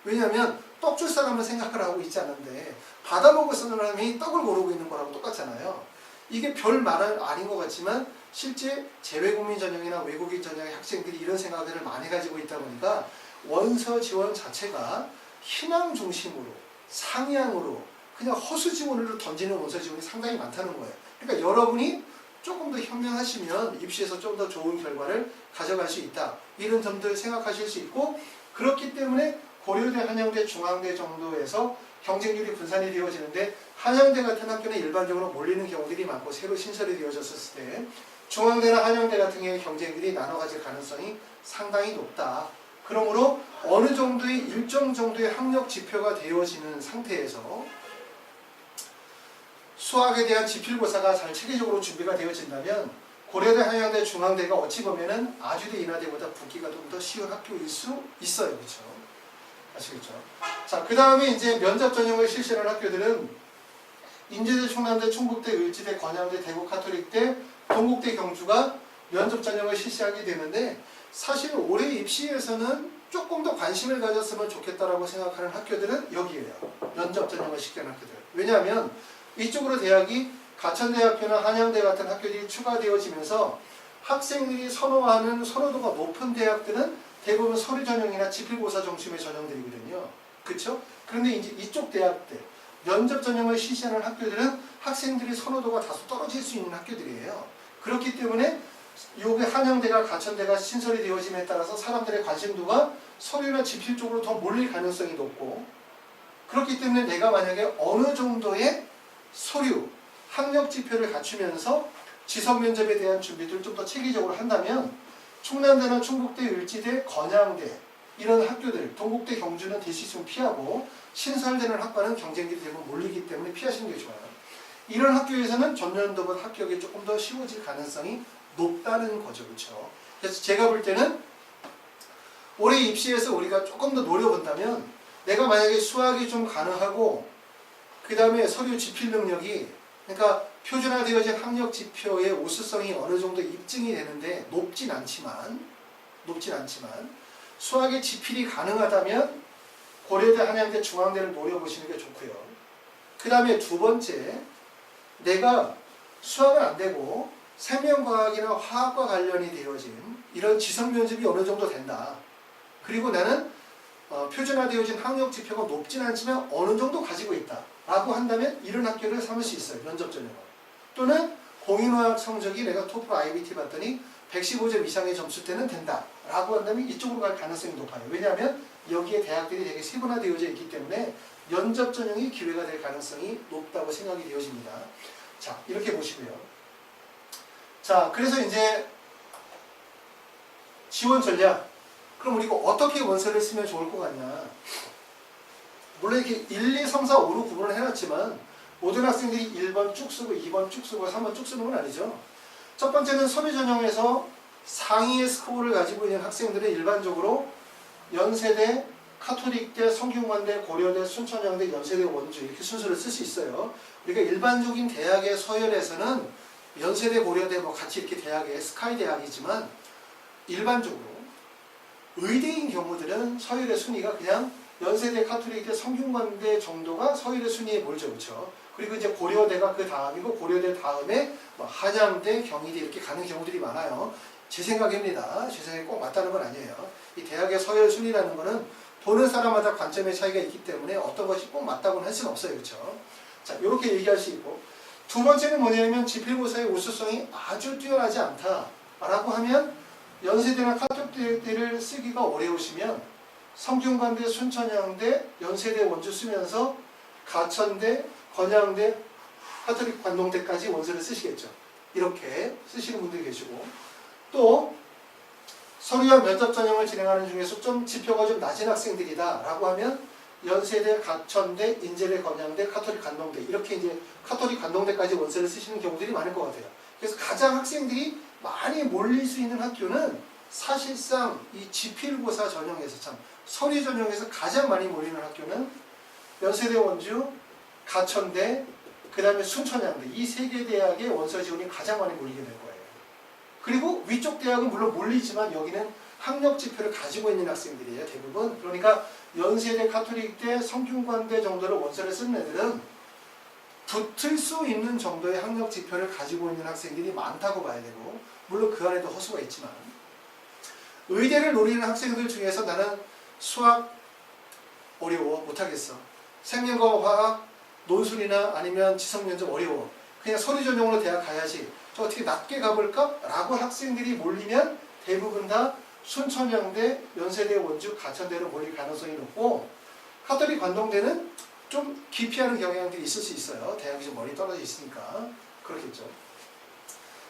왜냐하면 떡 줄 사람은 생각을 하고 있지 않은데 받아먹을 사람이 떡을 고르고 있는 거라고 똑같잖아요. 이게 별 말은 아닌 것 같지만 실제 재외국민 전형이나 외국인 전형의 학생들이 이런 생각들을 많이 가지고 있다 보니까 원서 지원 자체가 희망 중심으로 상향으로 그냥 허수 지원으로 던지는 원서 지원이 상당히 많다는 거예요. 그러니까 여러분이 조금 더 현명하시면 입시에서 좀 더 좋은 결과를 가져갈 수 있다. 이런 점들 생각하실 수 있고 그렇기 때문에 고려대, 한양대, 중앙대 정도에서 경쟁률이 분산이 되어지는데 한양대 같은 학교는 일반적으로 몰리는 경우들이 많고 새로 신설이 되어졌을 때 중앙대나 한양대 같은 경우에 경쟁률이 나눠가질 가능성이 상당히 높다. 그러므로 어느 정도의 일정 정도의 학력 지표가 되어지는 상태에서 수학에 대한 지필고사가 잘 체계적으로 준비가 되어진다면 고려대, 한양대, 중앙대가 어찌 보면은 아주대, 인하대보다 붙기가 좀 더 쉬운 학교일 수 있어요. 그렇죠? 아시겠죠? 자, 그 다음에 이제 면접 전형을 실시하는 학교들은 인제대, 충남대, 충북대, 을지대, 건양대, 대구 카톨릭대, 동국대, 경주가 면접 전형을 실시하게 되는데 사실 올해 입시에서는 조금 더 관심을 가졌으면 좋겠다라고 생각하는 학교들은 여기에요. 면접 전형을 시키는 학교들. 왜냐하면 이쪽으로 대학이 가천대학교나 한양대 같은 학교들이 추가되어지면서 학생들이 선호하는 선호도가 높은 대학들은 대부분 서류 전형이나 지필고사 중심의 전형들이거든요. 그쵸? 그런데 이제 이쪽 대학들, 면접 전형을 실시하는 학교들은 학생들의 선호도가 다소 떨어질 수 있는 학교들이에요. 그렇기 때문에 요게 한양대가 가천대가 신설이 되어짐에 따라서 사람들의 관심도가 서류나 지필 쪽으로 더 몰릴 가능성이 높고, 그렇기 때문에 내가 만약에 어느 정도의 서류, 학력 지표를 갖추면서 지성 면접에 대한 준비를 좀 더 체계적으로 한다면 충남대나 충북대, 을지대, 건양대 이런 학교들, 동국대, 경주는 될 수 있으면 피하고 신설되는 학과는 경쟁률이 대부분 몰리기 때문에 피하시는 게 좋아요. 이런 학교에서는 전년도보다 합격이 조금 더 쉬워질 가능성이 높다는 거죠. 그렇죠? 그래서 제가 볼 때는 올해 입시에서 우리가 조금 더 노려본다면 내가 만약에 수학이 좀 가능하고 그 다음에 서류 지필 능력이, 그러니까 표준화되어진 학력 지표의 우수성이 어느 정도 입증이 되는데 높진 않지만 수학의 지필이 가능하다면 고려대, 한양대, 중앙대를 노려보시는 게 좋고요. 그 다음에 두 번째, 내가 수학은 안 되고 생명과학이나 화학과 관련이 되어진 이런 지성 면접이 어느 정도 된다. 그리고 나는 표준화되어진 학력 지표가 높진 않지만 어느 정도 가지고 있다 라고 한다면 이런 학교를 삼을 수 있어요. 면접 전형은. 또는 공인화학 성적이 내가 토플 IBT 봤더니 115점 이상의 점수대는 된다 라고 한다면 이쪽으로 갈 가능성이 높아요. 왜냐하면 여기에 대학들이 되게 세분화되어져 있기 때문에 면접 전형이 기회가 될 가능성이 높다고 생각이 되어집니다. 자, 이렇게 보시고요. 자, 그래서 이제 지원 전략. 그럼 우리가 어떻게 원서를 쓰면 좋을 것 같냐. 물론 이렇게 1, 2, 3, 4, 5로 구분을 해놨지만 모든 학생들이 1번 쭉 쓰고 2번 쭉 쓰고 3번 쭉 쓰는 건 아니죠. 첫 번째는 서류 전형에서 상위의 스코어를 가지고 있는 학생들은 일반적으로 연세대, 카톨릭대, 성균관대, 고려대, 순천향대, 연세대, 원주 이렇게 순서를 쓸 수 있어요. 우리가 일반적인 대학의 서열에서는 연세대, 고려대 뭐 같이 이렇게 대학의 스카이 대학이지만 일반적으로 의대인 경우들은 서열의 순위가 그냥 연세대, 카톨릭대, 성균관대 정도가 서열의 순위에 몰죠. 그렇죠? 그리고 이제 고려대가 그 다음이고 고려대 다음에 뭐 한양대, 경희대 이렇게 가는 경우들이 많아요. 제 생각입니다. 제 생각이 꼭 맞다는 건 아니에요. 이 대학의 서열 순위라는 거는 보는 사람마다 관점의 차이가 있기 때문에 어떤 것이 꼭 맞다고는 할 수는 없어요. 그렇죠? 자, 이렇게 얘기할 수 있고, 두 번째는 뭐냐면 지필고사의 우수성이 아주 뛰어나지 않다라고 하면 연세대나 카톨릭대를 쓰기가 어려우시면 성균관대, 순천향대, 연세대, 원주 쓰면서 가천대, 건양대, 카톨릭 관동대까지 원서를 쓰시겠죠. 이렇게 쓰시는 분들이 계시고, 또 서류와 면접 전형을 진행하는 중에서 좀 지표가 좀 낮은 학생들이다 라고 하면 연세대, 가천대, 인제대, 건양대, 카톨릭 관동대 이렇게 이제 카톨릭 관동대까지 원서를 쓰시는 경우들이 많을 것 같아요. 그래서 가장 학생들이 많이 몰릴 수 있는 학교는 사실상 이 지필고사 전형에서 참 서류 전형에서 가장 많이 몰리는 학교는 연세대, 원주, 가천대, 그 다음에 순천향대 이 세 개 대학의 원서 지원이 가장 많이 몰리게 될 거예요. 그리고 위쪽 대학은 물론 몰리지만 여기는 학력 지표를 가지고 있는 학생들이에요. 대부분. 그러니까 연세대, 카톨릭대, 성균관대 정도로 원서를 쓰는 애들은 붙을 수 있는 정도의 학력 지표를 가지고 있는 학생들이 많다고 봐야 되고, 물론 그 안에도 허수가 있지만 의대를 노리는 학생들 중에서 나는 수학 어려워 못하겠어, 생명과 화학, 논술이나 아니면 지성면접 어려워, 그냥 서류 전형으로 대학 가야지, 저 어떻게 낮게 가볼까? 라고 학생들이 몰리면 대부분 다 순천향대, 연세대, 원주, 가천대로 몰릴 가능성이 높고, 카톨릭 관동대는 좀 기피하는 경향들이 있을 수 있어요. 대학이 좀 멀리 떨어져 있으니까. 그렇겠죠.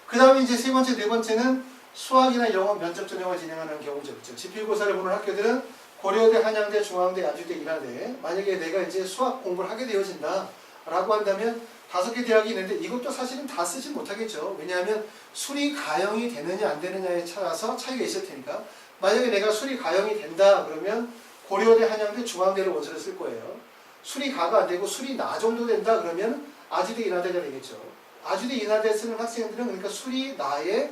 그 다음에 이제 세 번째, 네 번째는 수학이나 영어 면접 전형을 진행하는 경우죠. 그렇죠? 지필고사를 보는 학교들은 고려대, 한양대, 중앙대, 야주대, 인하대. 만약에 내가 이제 수학 공부를 하게 되어진다 라고 한다면 5개 대학이 있는데 이것도 사실은 다 쓰지 못하겠죠. 왜냐하면 수리 가형이 되느냐 안 되느냐에 따라서 차이가 있을 테니까. 만약에 내가 수리 가형이 된다 그러면 고려대, 한양대, 중앙대를 원서를 쓸 거예요. 수리 가가 안 되고 수리 나 정도 된다 그러면 아주대, 인하대가 되겠죠. 아주대, 인하대 쓰는 학생들은 그러니까 수리 나에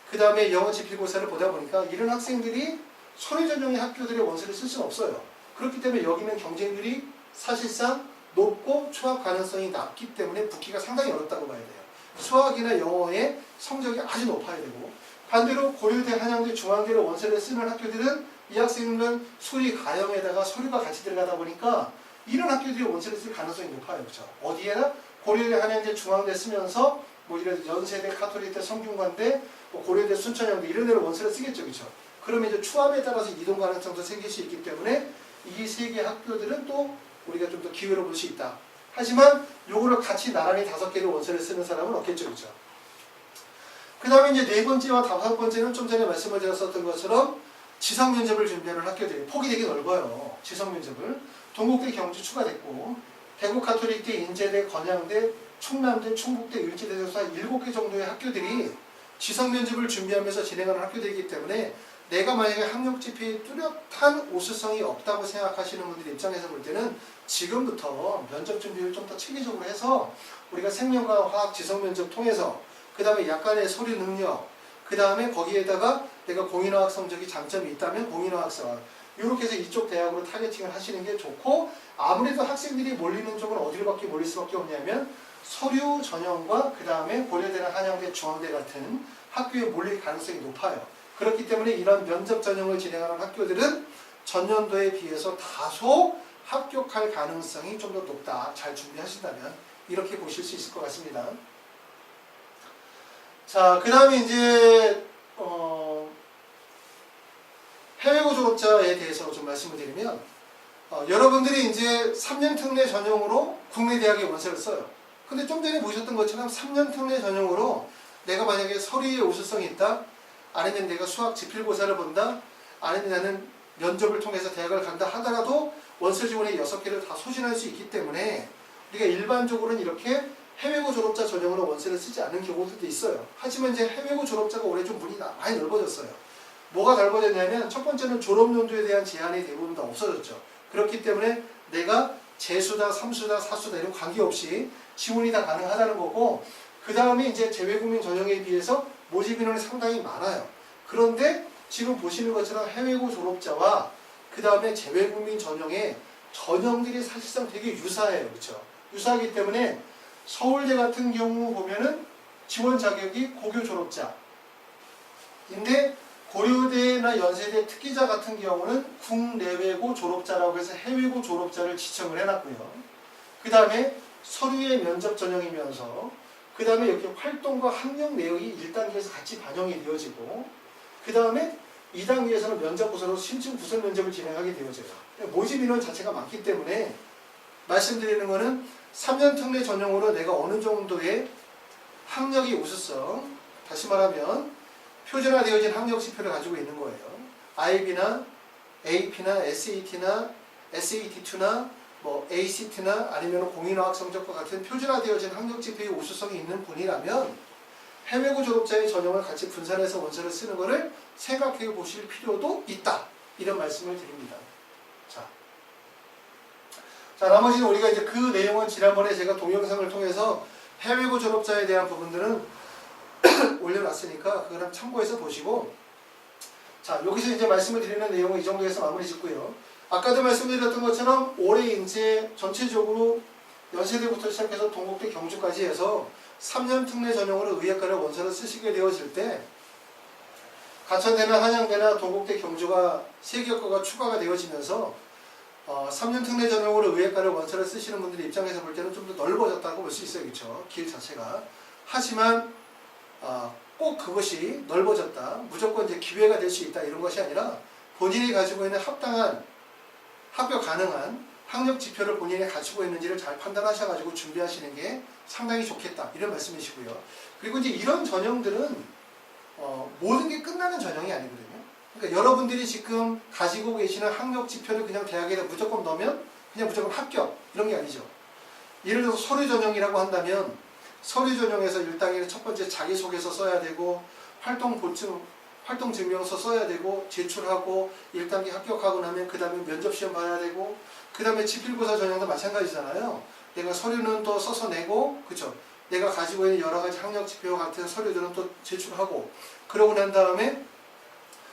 그 다음에 영어 지필고사를 보다 보니까 이런 학생들이 서류 전형의 학교들의 원서를 쓸 수는 없어요. 그렇기 때문에 여기는 경쟁률이 사실상 높고 추합 가능성이 낮기 때문에 붙기가 상당히 어렵다고 봐야 돼요. 수학이나 영어의 성적이 아주 높아야 되고, 반대로 고려대, 한양대, 중앙대를 원서를 쓰는 학교들은 이 학생들은 소리 가형에다가 서류가 같이 들어가다 보니까 이런 학교들이 원서를 쓸 가능성이 높아요. 그렇죠? 어디에나 고려대, 한양대, 중앙대 쓰면서 뭐 이런 연세대, 가톨릭대, 성균관대, 뭐 고려대, 순천향대 이런 데로 원서를 쓰겠죠. 그렇죠? 그러면 이제 추합에 따라서 이동 가능성도 생길 수 있기 때문에 이 세 개 학교들은 또 우리가 좀 더 기회로 볼 수 있다. 하지만 요거를 같이 나란히 5개를 원서를 쓰는 사람은 없겠죠. 그렇죠? 그 다음에 이제 4번째와 5번째는 좀 전에 말씀을 드렸었던 것처럼 지성 면접을 준비하는 학교들이 폭이 되게 넓어요. 지성 면접을. 동국대, 경주 추가됐고 대구 가톨릭대, 인제대, 건양대, 충남대, 충북대, 을지대 등서 한 7개 정도의 학교들이 지성 면접을 준비하면서 진행하는 학교들이기 때문에 내가 만약에 학력 지표에 뚜렷한 우수성이 없다고 생각하시는 분들 입장에서 볼 때는 지금부터 면접 준비를 좀 더 체계적으로 해서 우리가 생명과학, 화학, 지성 면접 통해서 그 다음에 약간의 서류 능력, 그 다음에 거기에다가 내가 공인화학 성적이 장점이 있다면 공인화학사 이렇게 해서 이쪽 대학으로 타겟팅을 하시는 게 좋고, 아무래도 학생들이 몰리는 쪽은 어디로밖에 몰릴 수밖에 없냐면 서류 전형과 그 다음에 고려대나 한양대, 중앙대 같은 학교에 몰릴 가능성이 높아요. 그렇기 때문에 이런 면접 전형을 진행하는 학교들은 전년도에 비해서 다소 합격할 가능성이 좀 더 높다. 잘 준비하신다면 이렇게 보실 수 있을 것 같습니다. 자, 그 다음에 이제 해외고 졸업자에 대해서 좀 말씀을 드리면 여러분들이 이제 3년 특례 전형으로 국내 대학에 원서를 써요. 근데 좀 전에 보셨던 것처럼 3년 특례 전형으로 내가 만약에 서류에 우수성이 있다, 아니면 내가 수학 지필고사를 본다, 아니면 나는 면접을 통해서 대학을 간다 하더라도 원서 지원의 6개를 다 소진할 수 있기 때문에 우리가 일반적으로는 이렇게 해외고 졸업자 전형으로 원서를 쓰지 않는 경우들도 있어요. 하지만 이제 해외고 졸업자가 올해 좀 문이 많이 넓어졌어요. 뭐가 넓어졌냐면 첫 번째는 졸업연도에 대한 제한이 대부분 다 없어졌죠. 그렇기 때문에 내가 재수다, 삼수다, 사수다 이런 관계없이 지원이 다 가능하다는 거고, 그 다음에 이제 재외국민 전형에 비해서 모집 인원이 상당히 많아요. 그런데 지금 보시는 것처럼 해외고 졸업자와 그 다음에 재외국민 전형의 전형들이 사실상 되게 유사해요. 그렇죠? 유사하기 때문에 서울대 같은 경우 보면은 지원 자격이 고교 졸업자인데 고려대나 연세대 특기자 같은 경우는 국내외고 졸업자라고 해서 해외고 졸업자를 지정을 해놨고요. 그 다음에 서류의 면접 전형이면서 그 다음에 여기 활동과 학력 내역이 1단계에서 같이 반영이 되어지고, 그 다음에 2단계에서는 면접고사로 심층 구설 면접을 진행하게 되어져요. 모집 인원 자체가 많기 때문에 말씀드리는 거는 3년 특례 전형으로 내가 어느 정도의 학력이 우수성, 다시 말하면 표준화되어진 학력 지표를 가지고 있는 거예요. IB나 AP나 SAT나 SAT2나 뭐 ACT나 아니면 공인화학 성적과 같은 표준화되어진 학력 지표의 우수성이 있는 분이라면 해외고 졸업자의 전형을 같이 분산해서 원서를 쓰는 것을 생각해 보실 필요도 있다. 이런 말씀을 드립니다. 자, 나머지는 우리가 이제 그 내용은 지난번에 제가 동영상을 통해서 해외고 졸업자에 대한 부분들은 올려놨으니까 그거랑 참고해서 보시고, 자, 여기서 이제 말씀을 드리는 내용은 이 정도에서 마무리 짓고요. 아까도 말씀드렸던 것처럼 올해 이제 전체적으로 연세대부터 시작해서 동국대, 경주까지 해서 3년 특례 전형으로 의예과를 원서를 쓰시게 되어질 때 가천대나 한양대나 동국대, 경주가 3개과가 추가가 되어지면서 3년 특례 전형으로 의예과를 원서를 쓰시는 분들의 입장에서 볼 때는 좀 더 넓어졌다고 볼 수 있어요. 그렇죠? 길 자체가. 하지만 꼭 그것이 넓어졌다, 무조건 이제 기회가 될 수 있다 이런 것이 아니라 본인이 가지고 있는 합당한 합격 가능한 학력 지표를 본인이 가지고 있는지를 잘 판단하셔가지고 준비하시는 게 상당히 좋겠다 이런 말씀이시고요. 그리고 이제 이런 전형들은 모든 게 끝나는 전형이 아니거든요. 그러니까 여러분들이 지금 가지고 계시는 학력 지표를 그냥 대학에다 무조건 넣으면 그냥 무조건 합격 이런 게 아니죠. 예를 들어서 서류 전형이라고 한다면 서류 전형에서 1단계는 첫 번째 자기소개서 써야 되고 활동 증명서 써야 되고 제출하고 1단계 합격하고 나면 그 다음에 면접시험 봐야 되고, 그 다음에 지필고사 전형도 마찬가지잖아요. 내가 서류는 또 써서 내고, 그쵸? 내가 가지고 있는 여러 가지 학력 지표와 같은 서류들은 또 제출하고, 그러고 난 다음에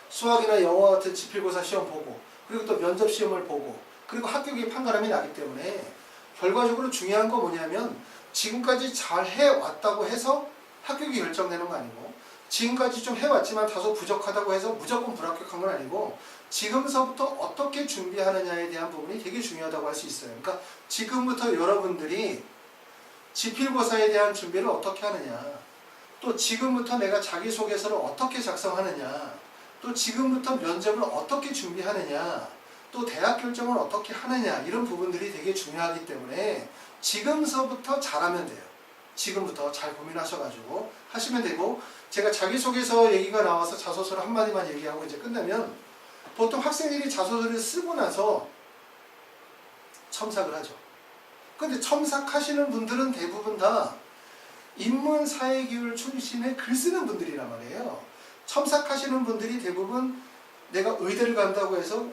수학이나 영어 같은 지필고사 시험 보고, 그리고 또 면접 시험을 보고, 그리고 합격이 판가름이 나기 때문에 결과적으로 중요한 거 뭐냐면 지금까지 잘 해왔다고 해서 합격이 결정되는 거 아니고 지금까지 좀 해왔지만 다소 부족하다고 해서 무조건 불합격한 건 아니고 지금서부터 어떻게 준비하느냐에 대한 부분이 되게 중요하다고 할 수 있어요. 그러니까 지금부터 여러분들이 지필고사에 대한 준비를 어떻게 하느냐, 또 지금부터 내가 자기소개서를 어떻게 작성하느냐, 또 지금부터 면접을 어떻게 준비하느냐, 또 대학 결정을 어떻게 하느냐, 이런 부분들이 되게 중요하기 때문에 지금서부터 잘하면 돼요. 지금부터 잘 고민하셔가지고 하시면 되고, 제가 자기소개서 얘기가 나와서 자소서를 한마디만 얘기하고 이제 끝나면, 보통 학생들이 자소서를 쓰고 나서 첨삭을 하죠. 근데 첨삭하시는 분들은 대부분 다 인문사회계열 출신의 글 쓰는 분들이란 말이에요. 첨삭하시는 분들이 대부분 내가 의대를 간다고 해서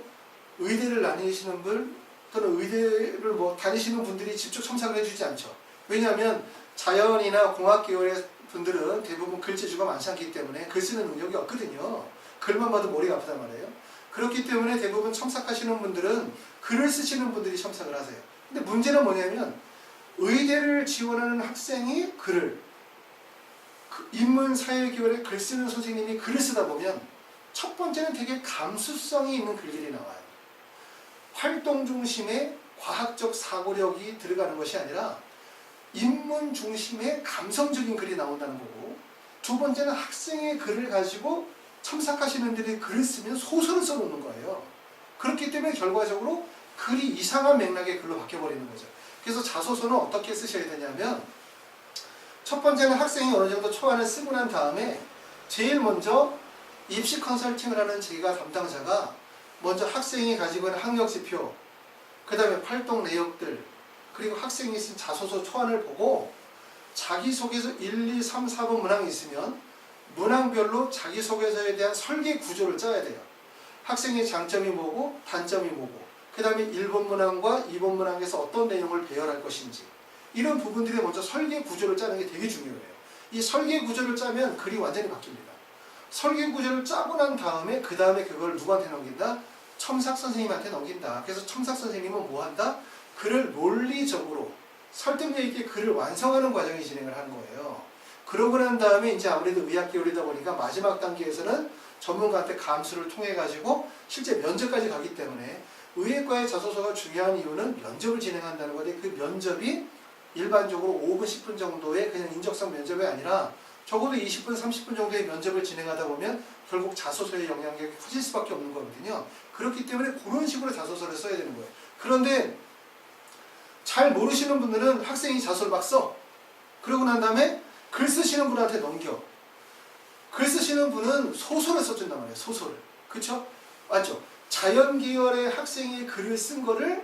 의대를 다니시는 분 또는 의대를 다니시는 분들이 직접 첨삭을 해주지 않죠. 왜냐하면 자연이나 공학계열의 분들은 대부분 글재주가 많지 않기 때문에 글 쓰는 능력이 없거든요. 글만 봐도 머리가 아프단 말이에요. 그렇기 때문에 대부분 첨삭하시는 분들은 글을 쓰시는 분들이 첨삭을 하세요. 근데 문제는 뭐냐면 의대를 지원하는 학생이 글을, 인문사회계열의 글 쓰는 선생님이 글을 쓰다 보면 첫 번째는 되게 감수성이 있는 글들이 나와요. 활동 중심의 과학적 사고력이 들어가는 것이 아니라 인문 중심의 감성적인 글이 나온다는 거고, 두 번째는 학생의 글을 가지고 첨삭하시는 분들이 글을 쓰면 소설을 써놓는 거예요. 그렇기 때문에 결과적으로 글이 이상한 맥락의 글로 바뀌어버리는 거죠. 그래서 자소서는 어떻게 쓰셔야 되냐면, 첫 번째는 학생이 어느 정도 초안을 쓰고 난 다음에 제일 먼저 입시 컨설팅을 하는 제가 담당자가 먼저 학생이 가지고 있는 학력지표, 그 다음에 활동 내역들, 그리고 학생이 쓴 자소서 초안을 보고 자기소개서 1, 2, 3, 4번 문항이 있으면 문항별로 자기소개서에 대한 설계 구조를 짜야 돼요. 학생의 장점이 뭐고 단점이 뭐고, 그 다음에 1번 문항과 2번 문항에서 어떤 내용을 배열할 것인지, 이런 부분들이 먼저 설계 구조를 짜는 게 되게 중요해요. 이 설계 구조를 짜면 글이 완전히 바뀝니다. 설계 구조를 짜고 난 다음에 그 다음에 그걸 누구한테 넘긴다? 첨삭 선생님한테 넘긴다. 그래서 첨삭 선생님은 뭐 한다? 글을 논리적으로 설득력 있게 글을 완성하는 과정이 진행을 하는 거예요. 그러고 난 다음에 이제 아무래도 의학계열이다 보니까 마지막 단계에서는 전문가한테 감수를 통해 가지고 실제 면접까지 가기 때문에 의예과의 자소서가 중요한 이유는 면접을 진행한다는 건데, 그 면접이 일반적으로 5분, 10분 정도의 그냥 인적성 면접이 아니라 적어도 20분, 30분 정도의 면접을 진행하다 보면 결국 자소서의 영향력이 커질 수밖에 없는 거거든요. 그렇기 때문에 그런 식으로 자소서를 써야 되는 거예요. 그런데 잘 모르시는 분들은 학생이 자소를 막 써. 그러고 난 다음에 글 쓰시는 분한테 넘겨. 글 쓰시는 분은 소설을 써준단 말이에요. 소설을. 그쵸? 맞죠? 자연 계열의 학생이 글을 쓴 거를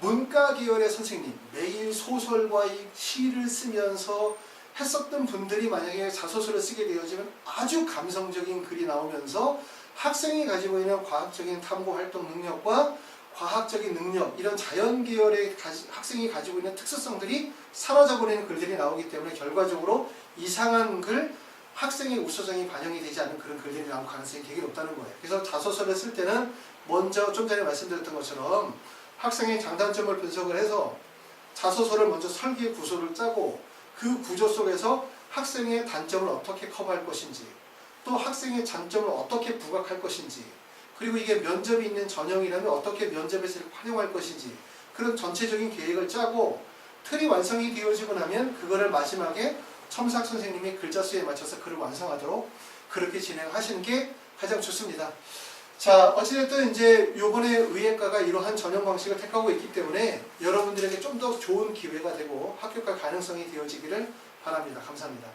문과 계열의 선생님, 매일 소설과 시를 쓰면서 했었던 분들이 만약에 자소서를 쓰게 되어지면 아주 감성적인 글이 나오면서 학생이 가지고 있는 과학적인 탐구 활동 능력과 과학적인 능력, 이런 자연 계열의 학생이 가지고 있는 특수성들이 사라져버리는 글들이 나오기 때문에 결과적으로 이상한 글, 학생의 우수성이 반영이 되지 않는 그런 글들이 나올 가능성이 되게 높다는 거예요. 그래서 자소서를 쓸 때는 먼저 좀 전에 말씀드렸던 것처럼 학생의 장단점을 분석을 해서 자소서를 먼저 설계 구조를 짜고, 그 구조 속에서 학생의 단점을 어떻게 커버할 것인지, 또 학생의 장점을 어떻게 부각할 것인지, 그리고 이게 면접이 있는 전형이라면 어떻게 면접에서 활용할 것인지, 그런 전체적인 계획을 짜고 틀이 완성이 되어지고 나면 그거를 마지막에 첨삭 선생님이 글자 수에 맞춰서 글을 완성하도록 그렇게 진행하시는 게 가장 좋습니다. 자, 어찌됐든 이제 요번에 의예과가 이러한 전형 방식을 택하고 있기 때문에 여러분들에게 좀 더 좋은 기회가 되고 합격할 가능성이 되어지기를 바랍니다. 감사합니다.